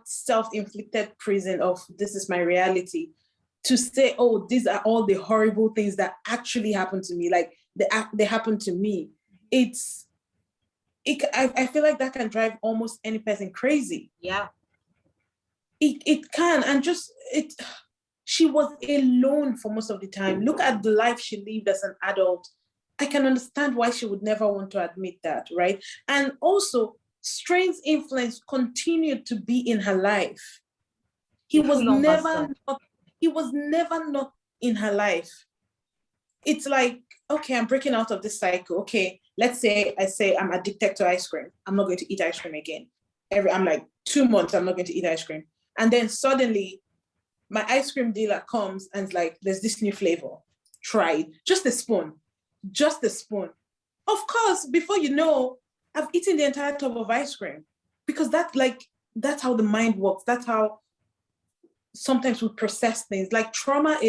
Speaker 7: self-inflicted prison of this is my reality, to say, oh, these are all the horrible things that actually happened to me, like they happened to me. I feel like that can drive almost any person crazy.
Speaker 2: Yeah.
Speaker 7: It can, and she was alone for most of the time. Look at the life she lived as an adult. I can understand why she would never want to admit that, right? And also, Strain's influence continued to be in her life. He was never not in her life. It's like, okay, I'm breaking out of this cycle. Okay, let's say I say I'm addicted to ice cream. I'm not going to eat ice cream again. I'm like 2 months, I'm not going to eat ice cream. And then suddenly my ice cream dealer comes and is like, there's this new flavor. Try it. Just a spoon. Of course, before you know, I've eaten the entire tub of ice cream, because that's how the mind works. That's how sometimes we process things. Like trauma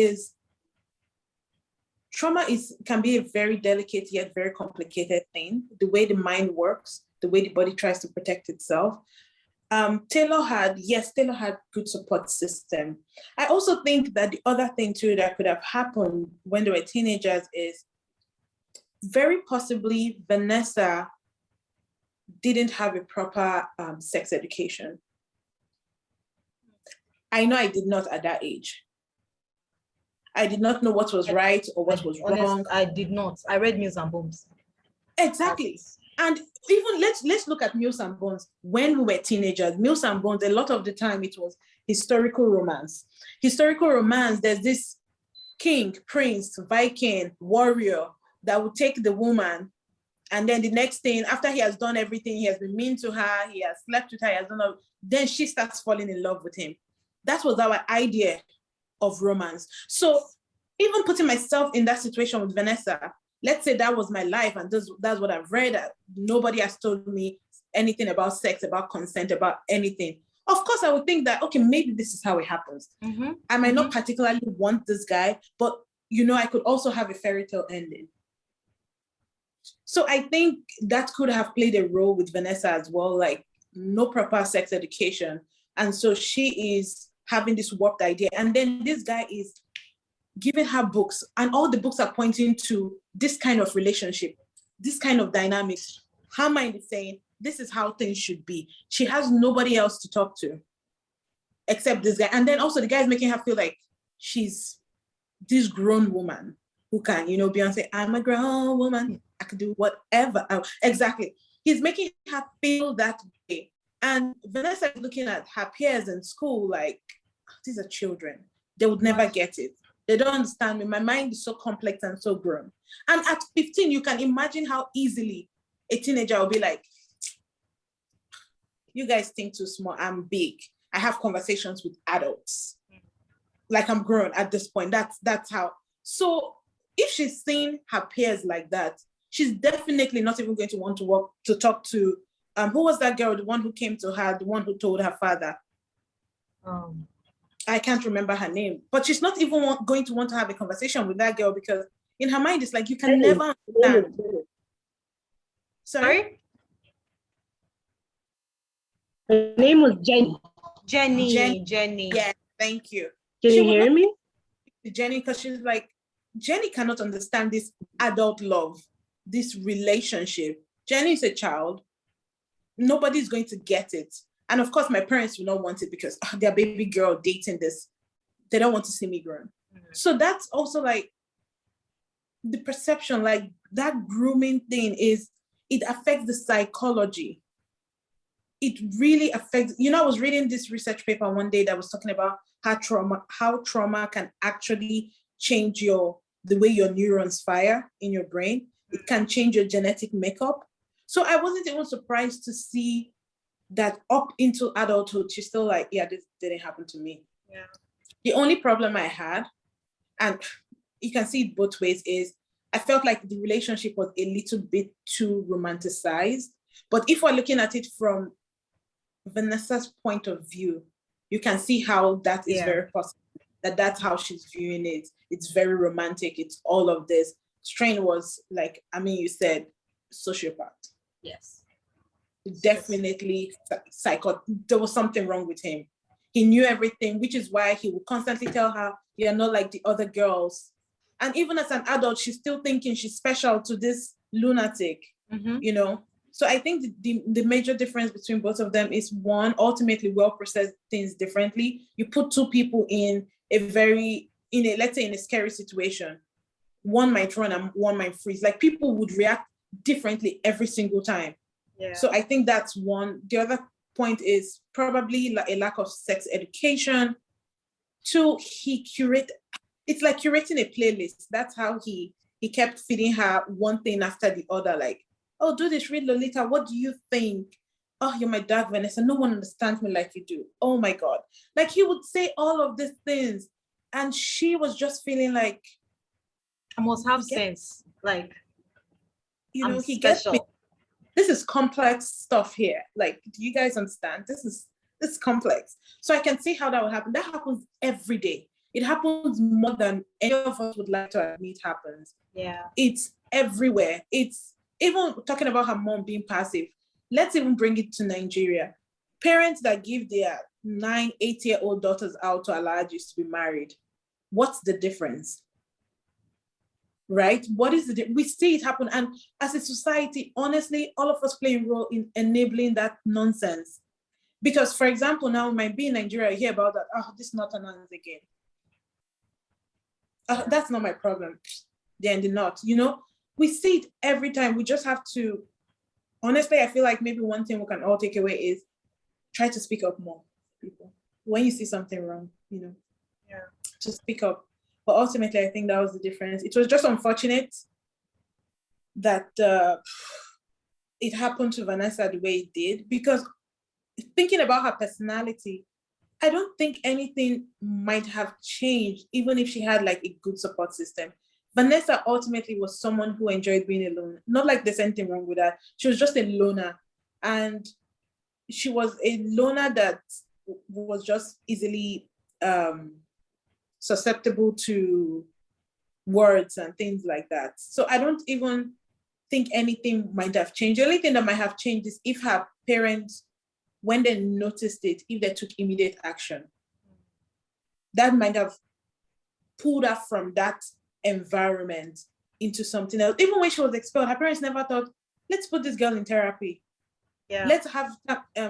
Speaker 7: can be a very delicate yet very complicated thing. The way the mind works, the way the body tries to protect itself. Taylor had good support system. I also think that the other thing too that could have happened when they were teenagers is very possibly Vanessa didn't have a proper sex education. I know I did not at that age. I did not know what was right or what was wrong.
Speaker 2: I did not. I read Mills and Bones.
Speaker 7: Exactly. And even let's look at Mills and Bones. When we were teenagers, Mills and Bones, a lot of the time it was historical romance. Historical romance, there's this king, prince, Viking, warrior that would take the woman, and then the next thing, after he has done everything, he has been mean to her, he has slept with her, he has done all, then she starts falling in love with him. That was our idea of romance. So even putting myself in that situation with Vanessa, let's say that was my life and that's what I've read. Nobody has told me anything about sex, about consent, about anything. Of course, I would think that, okay, maybe this is how it happens. Mm-hmm. I might not particularly want this guy, but I could also have a fairy tale ending. So I think that could have played a role with Vanessa as well, like no proper sex education. And so she is having this warped idea. And then this guy is giving her books, and all the books are pointing to this kind of relationship, this kind of dynamics. Her mind is saying, this is how things should be. She has nobody else to talk to except this guy. And then also the guy is making her feel like she's this grown woman who can, Beyonce, I'm a grown woman. I can do whatever. Exactly. He's making her feel that way. And Vanessa is looking at her peers in school like, these are children. They would never get it. They don't understand me. My mind is so complex and so grown. And at 15, you can imagine how easily a teenager will be like, you guys think too small. I'm big. I have conversations with adults. Like I'm grown at this point. That's how. So if she's seeing her peers like that, she's definitely not even going to want to talk to, who was that girl, the one who came to her, the one who told her father? I can't remember her name, but she's not even going to want to have a conversation with that girl because in her mind, it's like, you can never understand. Sorry?
Speaker 11: Her name was Jenny.
Speaker 2: Jenny.
Speaker 7: Yeah, thank you.
Speaker 11: Can you hear me?
Speaker 7: Jenny, because she's like, Jenny cannot understand this adult love, this relationship. Jenny is a child. Nobody's going to get it. And of course, my parents will not want it because their baby girl dating this. They don't want to see me grown. Mm-hmm. So that's also like the perception, like that grooming thing it affects the psychology. It really affects, I was reading this research paper one day that was talking about how trauma can actually change the way your neurons fire in your brain. It can change your genetic makeup. So I wasn't even surprised to see that up into adulthood, she's still like, yeah, this didn't happen to me. Yeah. The only problem I had, and you can see it both ways, is I felt like the relationship was a little bit too romanticized. But if we're looking at it from Vanessa's point of view, you can see how that is very possible, that's how she's viewing it. It's very romantic. It's all of this. Strain was like, I mean, you said sociopath.
Speaker 2: Yes.
Speaker 7: Definitely psycho. There was something wrong with him. He knew everything, which is why he would constantly tell her, you're not like the other girls. And even as an adult, she's still thinking she's special to this lunatic, you know? So I think the major difference between both of them is, one, ultimately well process things differently. You put two people in let's say in a scary situation, one might run and one might freeze. Like, people would react differently every single time. Yeah. So I think that's one. The other point is probably a lack of sex education. Two, it's like curating a playlist. That's how he kept feeding her one thing after the other. Like, oh, do this, read Lolita. What do you think? Oh, you're my dark Vanessa. No one understands me like you do. Oh my God. Like, he would say all of these things. And she was just feeling like,
Speaker 2: I must have sense. Like,
Speaker 7: you know, he
Speaker 2: special.
Speaker 7: gets me. This is complex stuff here. Like, do you guys understand? This is complex. So I can see how that would happen. That happens every day. It happens more than any of us would like to admit happens.
Speaker 2: Yeah.
Speaker 7: It's everywhere. It's even talking about her mom being passive. Let's even bring it to Nigeria. Parents that give their 9, 8-year-old daughters out to allergies to be married. What's the difference? Right? What is we see it happen. And as a society, honestly, all of us play a role in enabling that nonsense. Because, for example, now we might be in Nigeria, I hear about that. Oh, this is not an answer again. That's not my problem. They're in the north, you know? We see it every time. We just have to, honestly, I feel like maybe one thing we can all take away is try to speak up more, people. When you see something wrong, you know, to speak up. But ultimately, I think that was the difference. It was just unfortunate that it happened to Vanessa the way it did, because thinking about her personality, I don't think anything might have changed, even if she had like a good support system. Vanessa ultimately was someone who enjoyed being alone. Not like there's anything wrong with that. She was just a loner. And she was a loner that was just easily susceptible to words and things like that. So I don't even think anything might have changed. The only thing that might have changed is if her parents, when they noticed it, if they took immediate action, that might have pulled her from that environment into something else. Even when she was expelled, her parents never thought, let's put this girl in therapy. Yeah. Let's have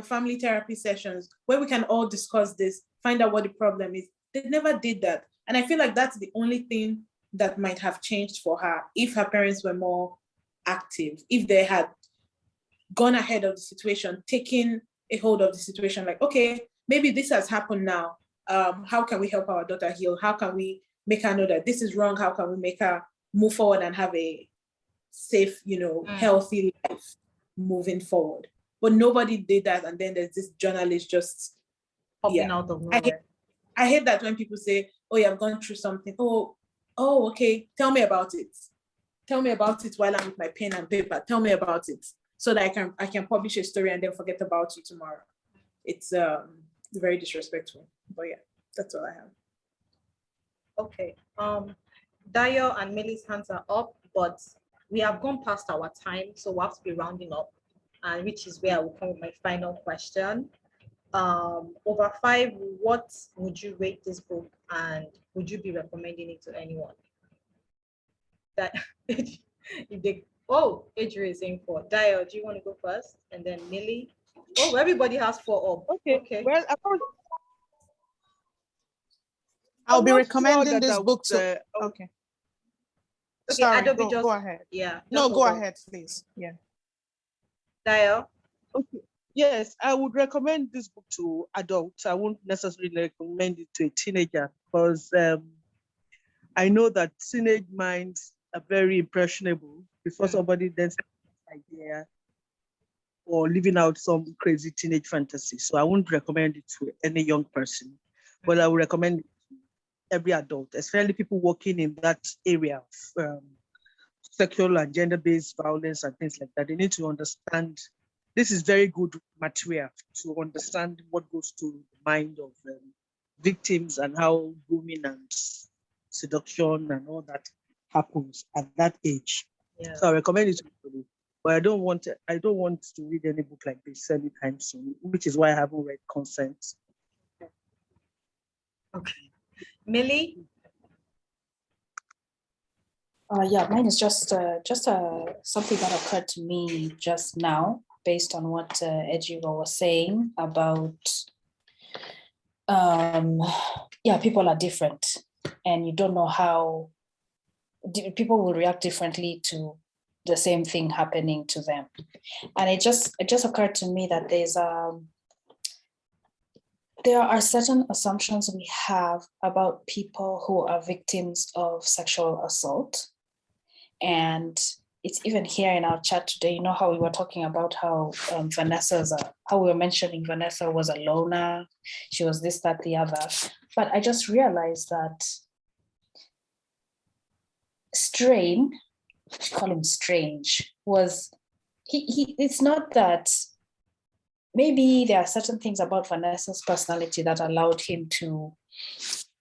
Speaker 7: family therapy sessions where we can all discuss this, find out what the problem is. They never did that. And I feel like that's the only thing that might have changed for her if her parents were more active, if they had gone ahead of the situation, taken a hold of the situation, like, okay, maybe this has happened now. How can we help our daughter heal? How can we make her know that this is wrong? How can we make her move forward and have a safe, you know, healthy life moving forward? But nobody did that. And then there's this journalist just
Speaker 2: popping out of nowhere.
Speaker 7: I hate that when people say, oh, you have gone through something. Oh, okay. Tell me about it. Tell me about it while I'm with my pen and paper. Tell me about it so that I can publish a story and then forget about you tomorrow. It's very disrespectful. But yeah, that's all I have.
Speaker 2: Okay. Dayo and Millie's hands are up, but we have gone past our time, so we'll have to be rounding up, and which is where I will come with my final question. Over 5, what would you rate this book, and would you be recommending it to anyone? That if they Adrian is saying 4. Dayo, do you want to go first? And then Millie. Oh, everybody has 4 up.
Speaker 8: Okay. Well, I'll be recommending this book to. Okay. Sorry, go ahead.
Speaker 2: Yeah.
Speaker 8: No, go ahead, please. Yeah.
Speaker 2: Dayo.
Speaker 1: Okay. Yes, I would recommend this book to adults. I won't necessarily recommend it to a teenager because I know that teenage minds are very impressionable before somebody then starts an idea or living out some crazy teenage fantasy. So I won't recommend it to any young person, but I would recommend it to every adult, especially people working in that area of sexual and gender-based violence and things like that. They need to understand this is very good material to understand what goes to the mind of victims and how grooming and seduction and all that happens at that age.
Speaker 2: Yeah.
Speaker 1: So I recommend it to people, but I don't want to read any book like this anytime soon, which is why I haven't read Consent.
Speaker 2: Okay. Millie?
Speaker 10: Yeah, mine is just something that occurred to me just now based on what Ejiro was saying about, people are different and you don't know how people will react differently to the same thing happening to them. And it just occurred to me that there are certain assumptions we have about people who are victims of sexual assault. And it's even here in our chat today, you know how we were talking about how how we were mentioning Vanessa was a loner, she was this, that, the other. But I just realized that Strain, call him Strange, was, it's not that, maybe there are certain things about Vanessa's personality that allowed him to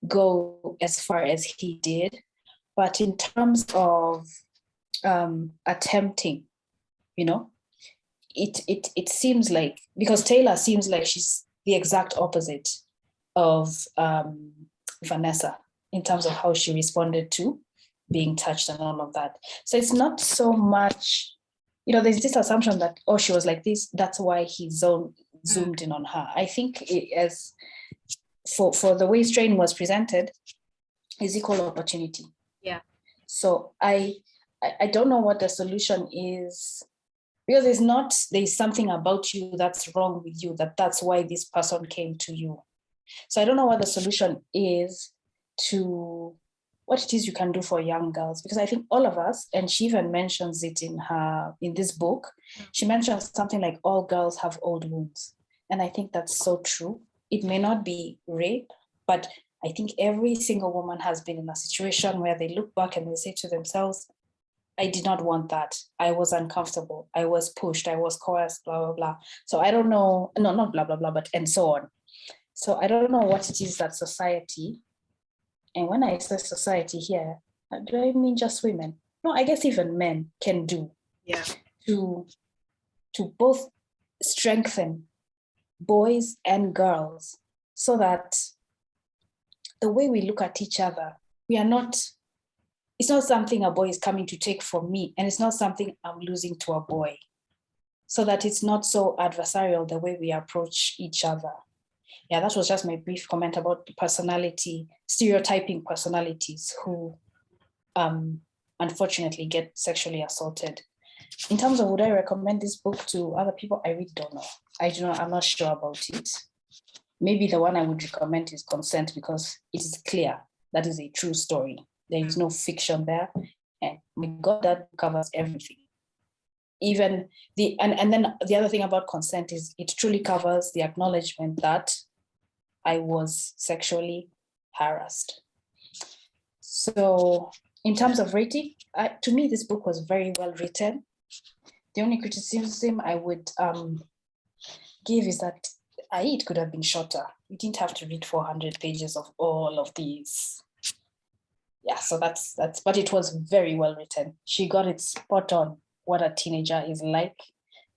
Speaker 10: go as far as he did. But in terms of attempting, it seems like, because Taylor seems like she's the exact opposite of Vanessa in terms of how she responded to being touched and all of that. So it's not so much, there's this assumption that, oh, she was like this, that's why he zoomed in on her. I think as for the way Strain was presented is equal opportunity.
Speaker 2: Yeah.
Speaker 10: So I don't know what the solution is, because there's something about you that's wrong with you, that's why this person came to you. So I don't know what the solution is to what it is you can do for young girls, because I think all of us, and she even mentions it in this book, she mentions something like all girls have old wounds. And I think that's so true. It may not be rape, but I think every single woman has been in a situation where they look back and they say to themselves, I did not want that. I was uncomfortable. I was pushed. I was coerced, blah, blah, blah. So I don't know, no, not blah, blah, blah, but and so on. So I don't know what it is that society, and when I say society here, do I mean just women? No, I guess even men can do to both strengthen boys and girls, so that the way we look at each other, it's not something a boy is coming to take from me, and it's not something I'm losing to a boy, so that it's not so adversarial the way we approach each other. Yeah, that was just my brief comment about personality, stereotyping personalities who unfortunately get sexually assaulted. In terms of would I recommend this book to other people, I really don't know. I'm not sure about it. Maybe the one I would recommend is Consent, because it is clear that is a true story. There is no fiction there. And my God, that covers everything. Even and then the other thing about Consent is it truly covers the acknowledgement that I was sexually harassed. So in terms of rating, to me, this book was very well written. The only criticism I would give is that it could have been shorter. You didn't have to read 400 pages of all of these. Yeah, so that's, but it was very well written. She got it spot on what a teenager is like,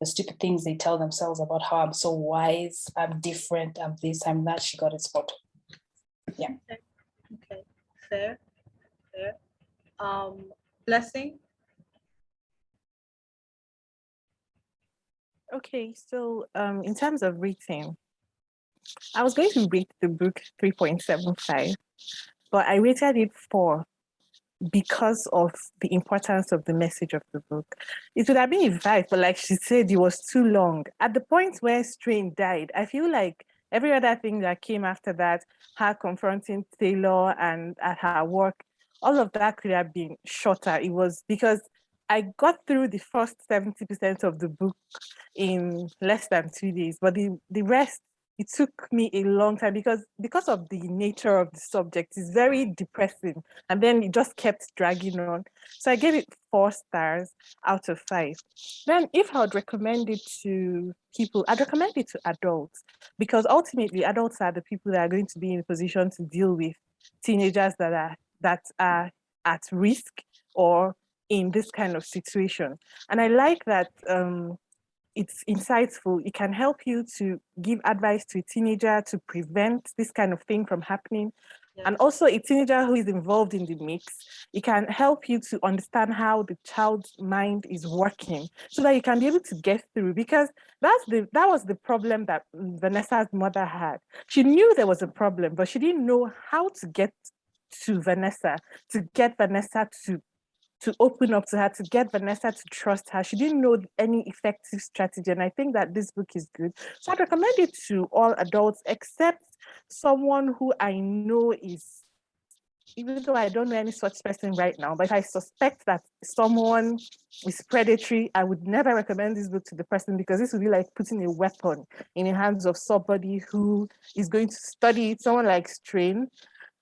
Speaker 10: the stupid things they tell themselves about how I'm so wise, I'm different, I'm this, I'm that. She got it spot on. Yeah.
Speaker 2: Okay. Fair. Blessing.
Speaker 6: Okay, so in terms of rating, I was going to rate the book 3.75, but I rated it 4 because of the importance of the message of the book. It would have been a 5, but like she said, it was too long. At the point where Strain died, I feel like every other thing that came after that, her confronting Taylor and at her work, all of that could have been shorter. It was because I got through the first 70% of the book in less than 2 days, but the rest it took me a long time because of the nature of the subject. It's very depressing, and then it just kept dragging on. So I gave it 4 stars out of 5. Then if I would recommend it to people, I'd recommend it to adults, because ultimately adults are the people that are going to be in a position to deal with teenagers that are at risk or in this kind of situation. And I like that it's insightful. It can help you to give advice to a teenager to prevent this kind of thing from happening. And also a teenager who is involved in the mix, it can help you to understand how the child's mind is working so that you can be able to get through, because that was the problem that Vanessa's mother had. She knew there was a problem, but she didn't know how to get to Vanessa, to get Vanessa to open up to her, to get Vanessa to trust her. She didn't know any effective strategy. And I think that this book is good. So I'd recommend it to all adults, except someone who I know is, even though I don't know any such person right now, but if I suspect that someone is predatory, I would never recommend this book to the person, because this would be like putting a weapon in the hands of somebody who is going to study it. Someone like Strain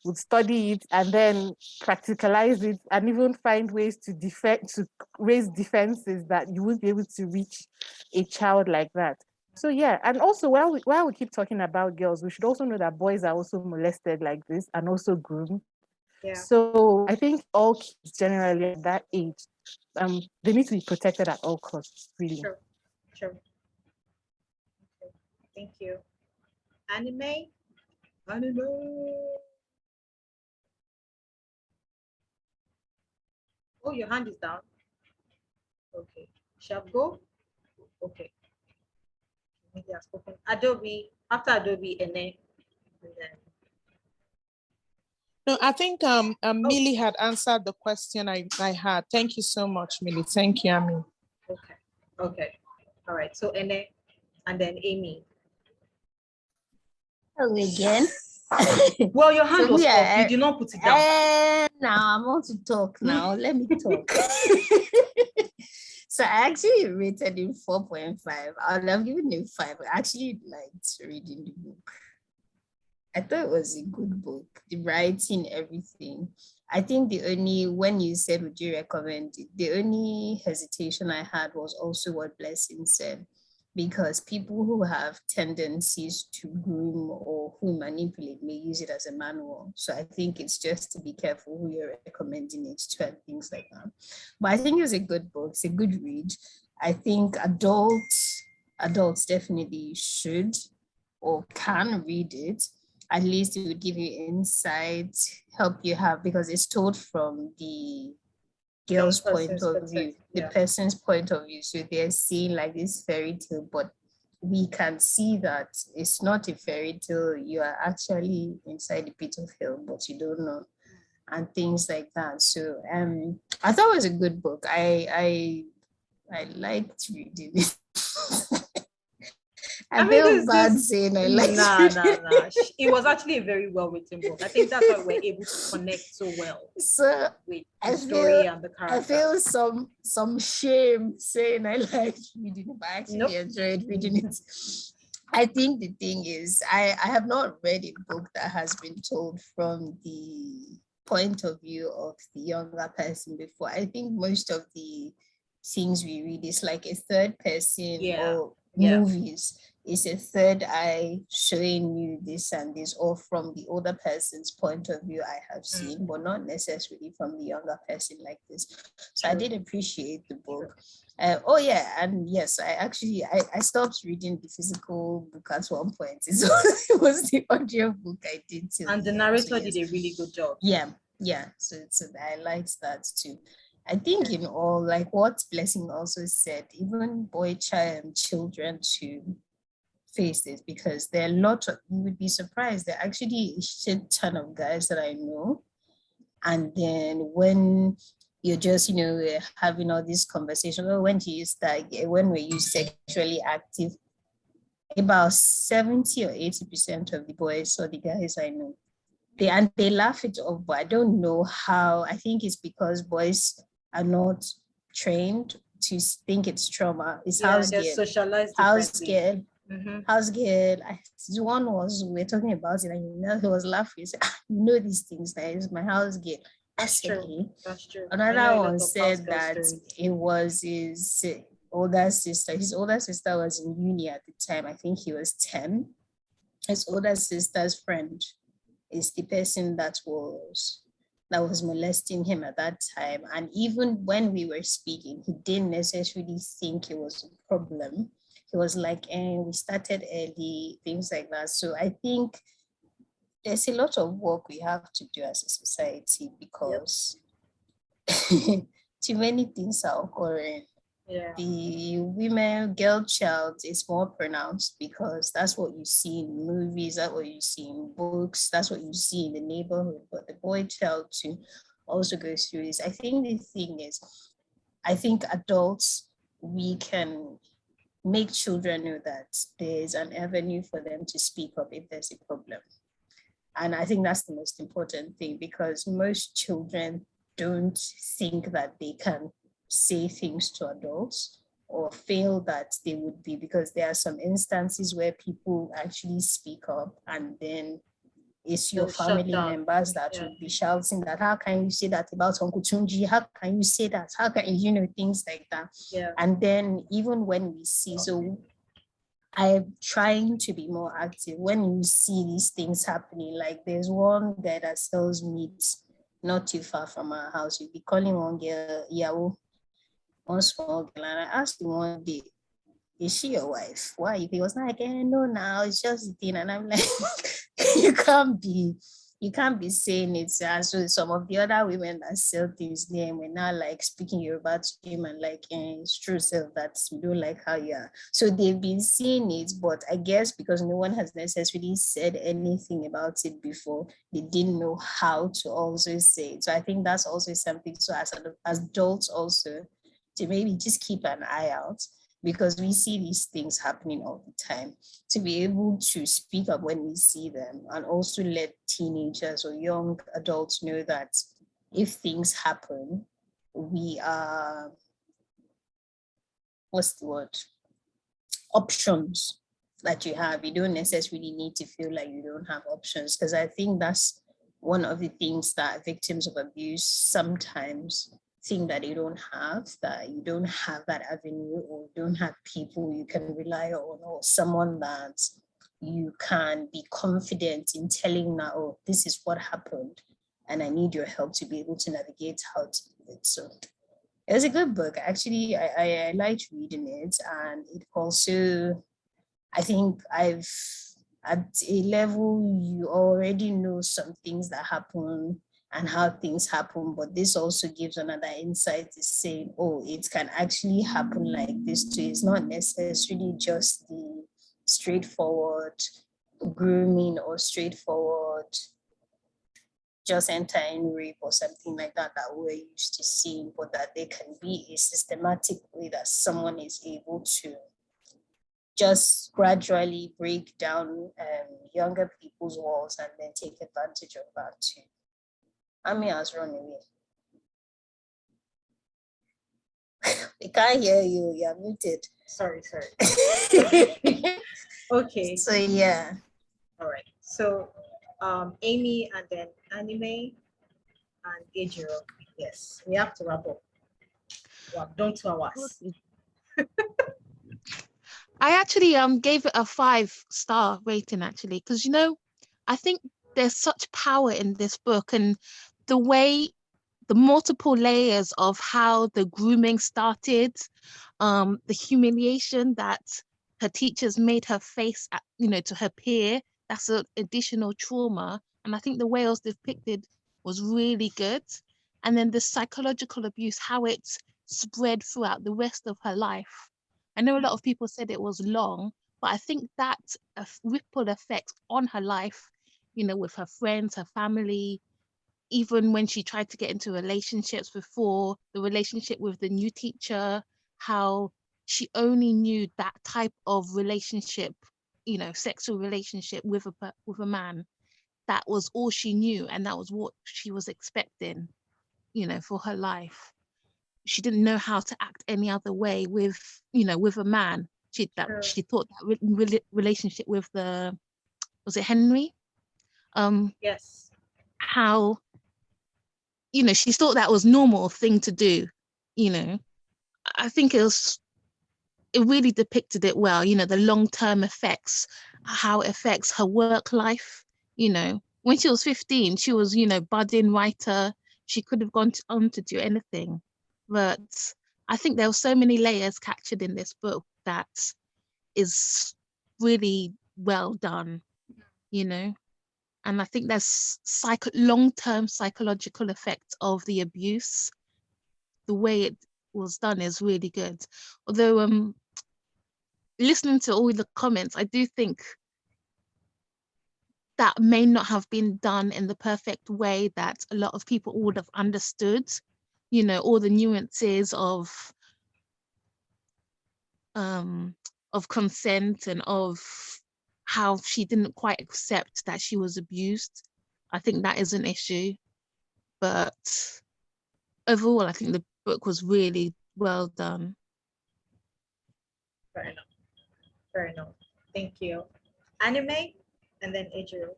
Speaker 6: would study it and then practicalize it and even find ways to raise defenses that you wouldn't be able to reach a child like that. So yeah, and also while we keep talking about girls, we should also know that boys are also molested like this and also groomed.
Speaker 2: Yeah.
Speaker 6: So I think all kids generally at that age, they need to be protected at all costs, really.
Speaker 2: Sure. Okay. Thank you. Anime. Oh, your hand is down. Okay. Shabgo. Okay. Maybe I've spoken. Adobe. After Adobe, and then.
Speaker 8: No, I think Millie had answered the question I had. Thank you so much, Millie. Thank you, Ami.
Speaker 2: Okay. All right. So Ene, and then Amy.
Speaker 4: Hello again.
Speaker 2: Well, your hand was up. You did not put it down.
Speaker 4: Now I want to talk now. Let me talk. So I actually rated it 4.5. I would have given it 5. I actually liked reading the book. I thought it was a good book. The writing, everything. I think when you said, would you recommend it? The only hesitation I had was also what Blessing said, because people who have tendencies to groom or who manipulate may use it as a manual. So I think it's just to be careful who you're recommending it to and things like that. But I think it's a good book. It's a good read. I think adults definitely should or can read it. At least it would give you insight, help you have, because it's told from the girl's point of view, the person's point of view. So they're seeing like this fairy tale, but we can see that it's not a fairy tale. You are actually inside the pit of hell, but you don't know, and things like that. So I thought it was a good book. I liked reading it. I feel bad saying I liked it.
Speaker 2: It was actually a very well written book. I think that's why we're able to connect so well with the story and the character.
Speaker 4: I feel some shame saying I liked reading it, but I actually enjoyed reading it. I think the thing is, I have not read a book that has been told from the point of view of the younger person before. I think most of the things we read is like a third person or movies. It's a third eye showing you this and this, or from the older person's point of view I have seen, but not necessarily from the younger person like this. So I did appreciate the book. And yes, I stopped reading the physical book at one point. It was the audio book I did.
Speaker 2: And the narrator did a really good job.
Speaker 4: Yeah. So I liked that too. I think in all, like what Blessing also said, even children to face this, because there are a lot of, you would be surprised, there are actually a shit ton of guys that I know. And then when you're just, having all these conversations, when were you sexually active? About 70 or 80% of the boys or the guys I know, they laugh it off, but I don't know how. I think it's because boys are not trained to think it's trauma. It's
Speaker 2: they're socialized.
Speaker 4: House girl. house girl. One was, we were talking about it, and he was laughing. He said, you know these things, that is my house girl.
Speaker 2: That's true. That's true.
Speaker 4: Another one said that it was his older sister. His older sister was in uni at the time. I think he was 10. His older sister's friend is the person that was molesting him at that time. And even when we were speaking, he didn't necessarily think it was a problem. He was like, we started early, things like that. So I think there's a lot of work we have to do as a society, because too many things are occurring.
Speaker 2: Yeah.
Speaker 4: The girl child is more pronounced, because that's what you see in movies, that's what you see in books, that's what you see in the neighborhood. But the boy child too also goes through this. I think the thing is, I think adults, we can make children know that there's an avenue for them to speak up if there's a problem. And I think that's the most important thing, because most children don't think that they can say things to adults, or feel that they would be, because there are some instances where people actually speak up, and then it's your family members that would be shouting that, how can you say that about Uncle Tunji? How can you say that? How can you, things like that.
Speaker 2: Yeah.
Speaker 4: And then even when we see, so I'm trying to be more active when you see these things happening. Like there's one guy that sells meat not too far from our house. You'll be calling one girl, Yao, one small girl. And I asked him one day, is she your wife? Why? He was like, no, now it's just the thing. And I'm like, you can't be saying it. So some of the other women that sell things there, we're now like speaking Yoruba to him and like, it's true self that we don't like how you are. So they've been seeing it, but I guess because no one has necessarily said anything about it before, they didn't know how to also say it. So I think that's also something. So as adults also, to maybe just keep an eye out, because we see these things happening all the time, to be able to speak up when we see them, and also let teenagers or young adults know that if things happen, we are, options that you have. You don't necessarily need to feel like you don't have options, because I think that's one of the things that victims of abuse sometimes think, that you don't have that avenue, or don't have people you can rely on, or someone that you can be confident in telling now, oh, this is what happened and I need your help to be able to navigate how to do it. So it was a good book. Actually, I liked reading it, and it also, I think at a level, you already know some things that happen and how things happen, but this also gives another insight, is saying, oh, it can actually happen like this too. It's not necessarily just the straightforward grooming or straightforward just enter in rape or something like that we're used to seeing, but that there can be a systematic way that someone is able to just gradually break down younger people's walls and then take advantage of that too. Ami has run away. We can't hear you. You're muted.
Speaker 2: Sorry. Okay.
Speaker 4: So yeah.
Speaker 2: All right. So Amy, and then Anime and Ejiro. Yes, we have to wrap up. We have done 2 hours.
Speaker 9: I actually gave it a 5-star rating, actually, because I think there's such power in this book, and the multiple layers of how the grooming started, the humiliation that her teachers made her face, to her peer. That's an additional trauma, and I think the way it was depicted was really good. And then the psychological abuse, how it's spread throughout the rest of her life. I know a lot of people said it was long, but I think that ripple effect on her life, with her friends, her family, even when she tried to get into relationships before, the relationship with the new teacher, how she only knew that type of relationship, sexual relationship with a man. That was all she knew, and that was what she was expecting, for her life. She didn't know how to act any other way with a man. she thought that relationship with was it Henry?
Speaker 2: Yes.
Speaker 9: How, she thought that was normal thing to do. I think it really depicted it well, the long-term effects, how it affects her work life. When she was 15, she was, budding writer. She could have gone on to do anything. But I think there were so many layers captured in this book that is really well done, And I think there's long-term psychological effects of the abuse. The way it was done is really good. Although listening to all the comments, I do think that may not have been done in the perfect way that a lot of people would have understood, all the nuances of consent and of how she didn't quite accept that she was abused. I think that is an issue. But overall, I think the book was really well done.
Speaker 2: Fair enough. Fair enough. Thank you. Anime, and then Adriel.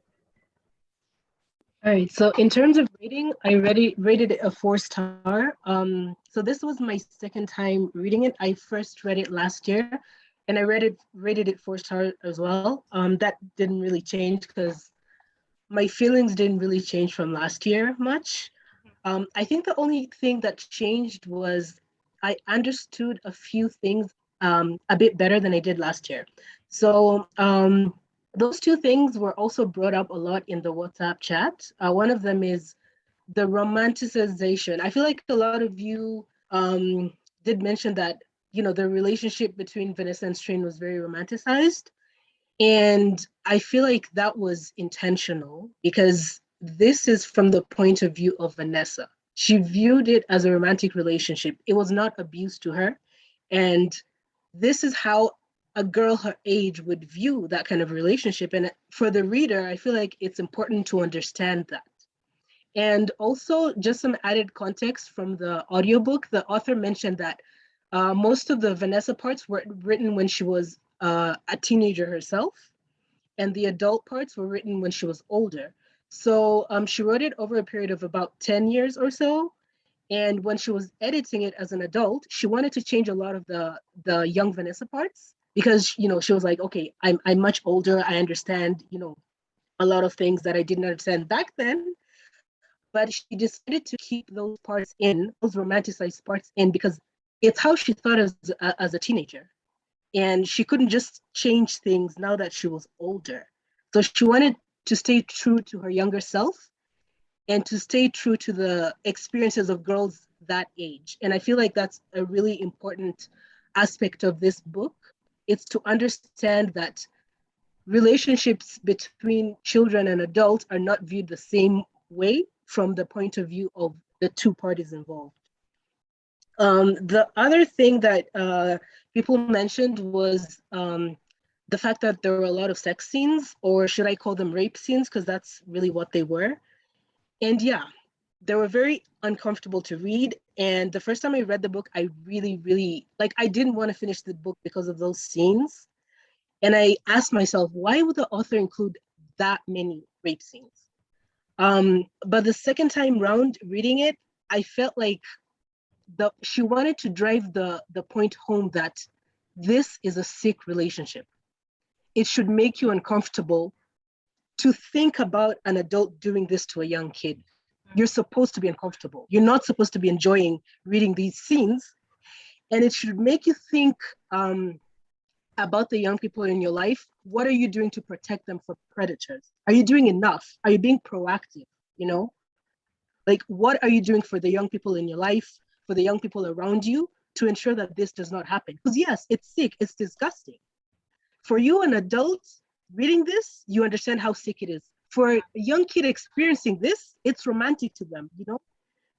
Speaker 11: All right, so in terms of rating, I rated it a 4-star. So this was my second time reading it. I first read it last year, and I rated it 4-star as well. That didn't really change because my feelings didn't really change from last year much. I think the only thing that changed was I understood a few things a bit better than I did last year. So those two things were also brought up a lot in the WhatsApp chat. One of them is the romanticization. I feel like a lot of you did mention that, the relationship between Vanessa and Strain was very romanticized. And I feel like that was intentional because this is from the point of view of Vanessa. She viewed it as a romantic relationship. It was not abuse to her. And this is how a girl her age would view that kind of relationship. And for the reader, I feel like it's important to understand that. And also just some added context from the audiobook, the author mentioned that most of the Vanessa parts were written when she was a teenager herself, and the adult parts were written when she was older. So she wrote it over a period of about 10 years or so. And when she was editing it as an adult, she wanted to change a lot of the young Vanessa parts because, she was like, okay, I'm much older. I understand, a lot of things that I didn't understand back then. But she decided to keep those parts in, those romanticized parts in, because it's how she thought as a teenager. And she couldn't just change things now that she was older. So she wanted to stay true to her younger self and to stay true to the experiences of girls that age. And I feel like that's a really important aspect of this book. It's to understand that relationships between children and adults are not viewed the same way from the point of view of the two parties involved. The other thing that people mentioned was the fact that there were a lot of sex scenes, or should I call them rape scenes, because that's really what they were. And yeah, they were very uncomfortable to read. And the first time I read the book, I really, really, I didn't want to finish the book because of those scenes. And I asked myself, why would the author include that many rape scenes? But the second time round reading it, I felt like she wanted to drive the point home that this is a sick relationship. It should make you uncomfortable to think about an adult doing this to a young kid. You're supposed to be uncomfortable. You're not supposed to be enjoying reading these scenes. And it should make you think about the young people in your life. What are you doing to protect them from predators? Are you doing enough? Are you being proactive? What are you doing for the young people in your life, for the young people around you, to ensure that this does not happen? Because yes, it's sick, it's disgusting. For you, an adult, reading this, you understand how sick it is. For a young kid experiencing this, it's romantic to them,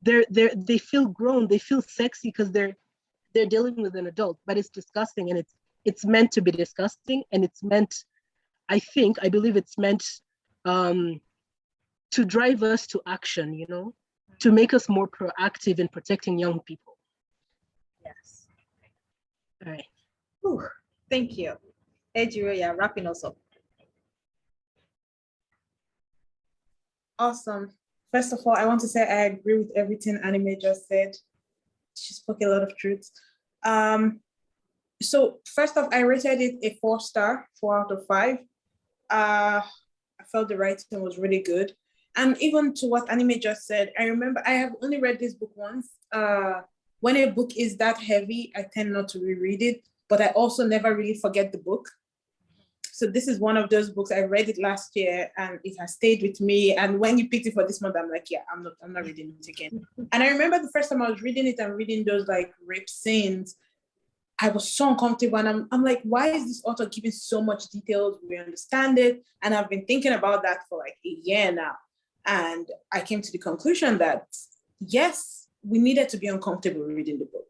Speaker 11: They feel grown, they feel sexy because they're dealing with an adult, but it's disgusting, and it's meant to be disgusting, and it's meant, I believe it's meant to drive us to action, to make us more proactive in protecting young people.
Speaker 2: Yes.
Speaker 11: All right.
Speaker 2: Whew. Thank you. Ejiro, yeah, wrapping us up.
Speaker 7: Awesome. First of all, I want to say I agree with everything Anime just said. She spoke a lot of truth. So first off, I rated it a 4-star, 4 out of 5. I felt the writing was really good. And even to what Anime just said, I remember I have only read this book once. When a book is that heavy, I tend not to reread it, but I also never really forget the book. So this is one of those books. I read it last year and it has stayed with me. And when you picked it for this month, I'm like, yeah, I'm not reading it again. And I remember the first time I was reading it and reading those like rape scenes, I was so uncomfortable. And I'm like, why is this author giving so much details? We understand it. And I've been thinking about that for like a year now. And I came to the conclusion that, yes, we needed to be uncomfortable reading the book.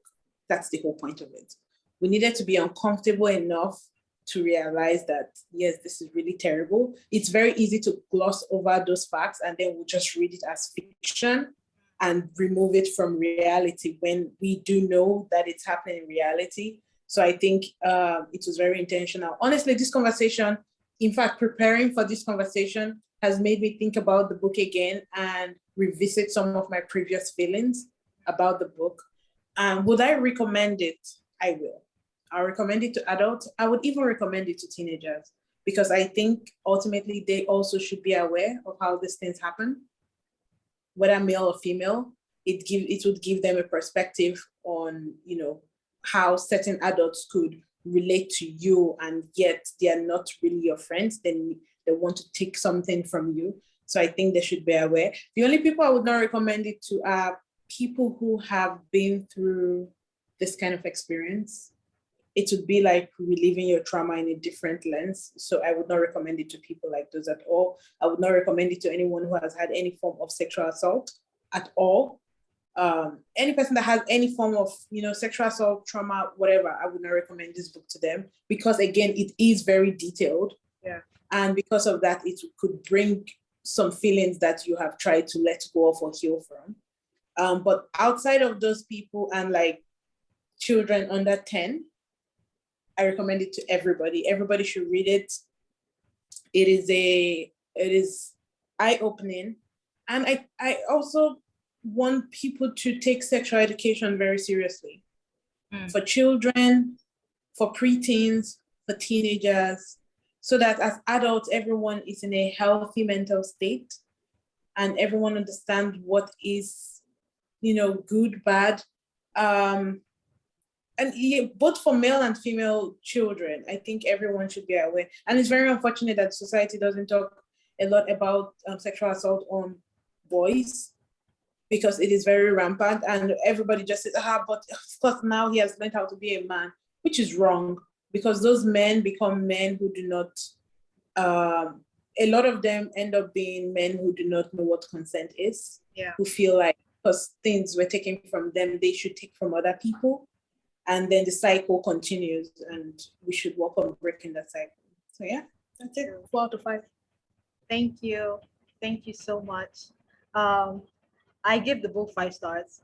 Speaker 7: That's the whole point of it. We needed to be uncomfortable enough to realize that, yes, this is really terrible. It's very easy to gloss over those facts and then we'll just read it as fiction and remove it from reality when we do know that it's happening in reality. So I think it was very intentional. Honestly, this conversation, in fact, preparing for this conversation has made me think about the book again and revisit some of my previous feelings about the book. Would I recommend it? I will. I'll recommend it to adults. I would even recommend it to teenagers because I think ultimately they also should be aware of how these things happen, whether male or female. It would give them a perspective on, you know, how certain adults could relate to you and yet they are not really your friends. Then they want to take something from you. So I think they should be aware. The only people I would not recommend it to are people who have been through this kind of experience. It would be like reliving your trauma in a different lens. So I would not recommend it to people like those at all. I would not recommend it to anyone who has had any form of sexual assault at all. Any person that has any form of, you know, sexual assault, trauma, whatever, I would not recommend this book to them because again, it is very detailed.
Speaker 2: Yeah.
Speaker 7: And because of that, it could bring some feelings that you have tried to let go of or heal from. But outside of those people and like children under 10, I recommend it to everybody. Everybody should read it. It is eye-opening. And I also want people to take sexual education very seriously. For children, for preteens, for teenagers, so that as adults, everyone is in a healthy mental state and everyone understands what is, you know, good, bad. And both for male and female children, I think everyone should be aware. And it's very unfortunate that society doesn't talk a lot about sexual assault on boys because it is very rampant and everybody just says, but of course now he has learned how to be a man, which is wrong because those men become men who do not, a lot of them end up being men who do not know what consent is, who feel like because things were taken from them, they should take from other people. And then the cycle continues and we should work on breaking that cycle. So yeah, that's it, 4 out of 5.
Speaker 2: Thank you. Thank you so much. I give the book 5 stars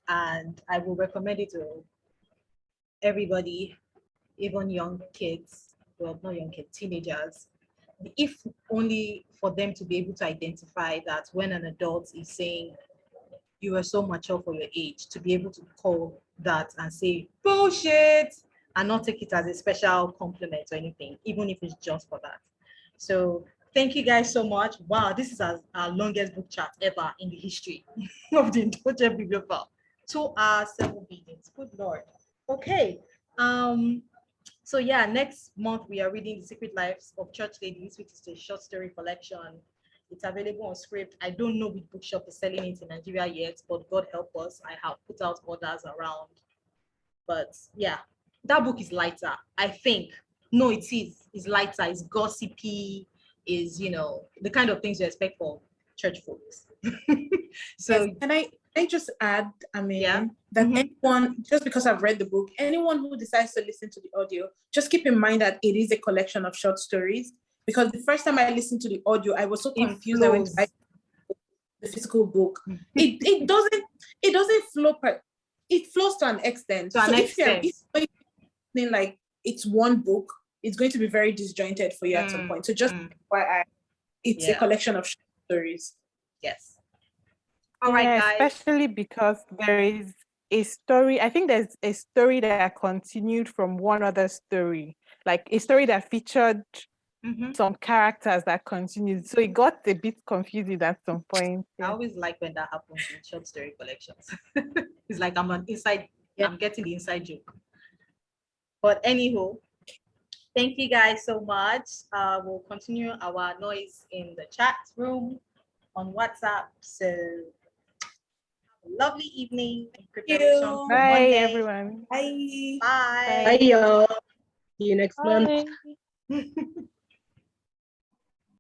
Speaker 2: and I will recommend it to everybody, even young kids, well, not young kids, teenagers, if only for them to be able to identify that when an adult is saying, you are so mature for your age, to be able to call that and say bullshit and not take it as a special compliment or anything, even if it's just for that. So thank you guys so much. Wow, this is our longest book chat ever in the history of the Indulgent Bibliophile. 2 hours, 7 minutes. Good Lord. Okay. So yeah, next month we are reading The Secret Lives of Church Ladies, which is a short story collection. It's available on Script. I don't know which bookshop is selling it in Nigeria yet, but God help us. I have put out orders around. But yeah, that book is lighter, I think. No, it is. It's lighter. It's gossipy. Is, you know, the kind of things you expect for church folks. So
Speaker 7: yes. Can I just add, that anyone, just because I've read the book, anyone who decides to listen to the audio, just keep in mind that it is a collection of short stories. Because the first time I listened to the audio, I was so confused. I went to buy the physical book. It doesn't flow. It flows to an extent. If you're like it's one book, it's going to be very disjointed for you at some point. So just it's a collection of stories.
Speaker 2: Yes. All right, guys.
Speaker 6: Especially because there is a story. I think there's a story that continued from one other story, like a story that featured some characters that continued. So it got a bit confusing at some point.
Speaker 2: I always like when that happens in short story collections. It's like I'm getting the inside joke. But anywho, thank you guys so much. We'll continue our noise in the chat room on WhatsApp. So have a lovely evening in preparation for
Speaker 6: Bye,
Speaker 2: Monday.
Speaker 6: everyone.
Speaker 7: Bye.
Speaker 2: Bye.
Speaker 11: Bye, y'all. See you next month.
Speaker 6: Bye.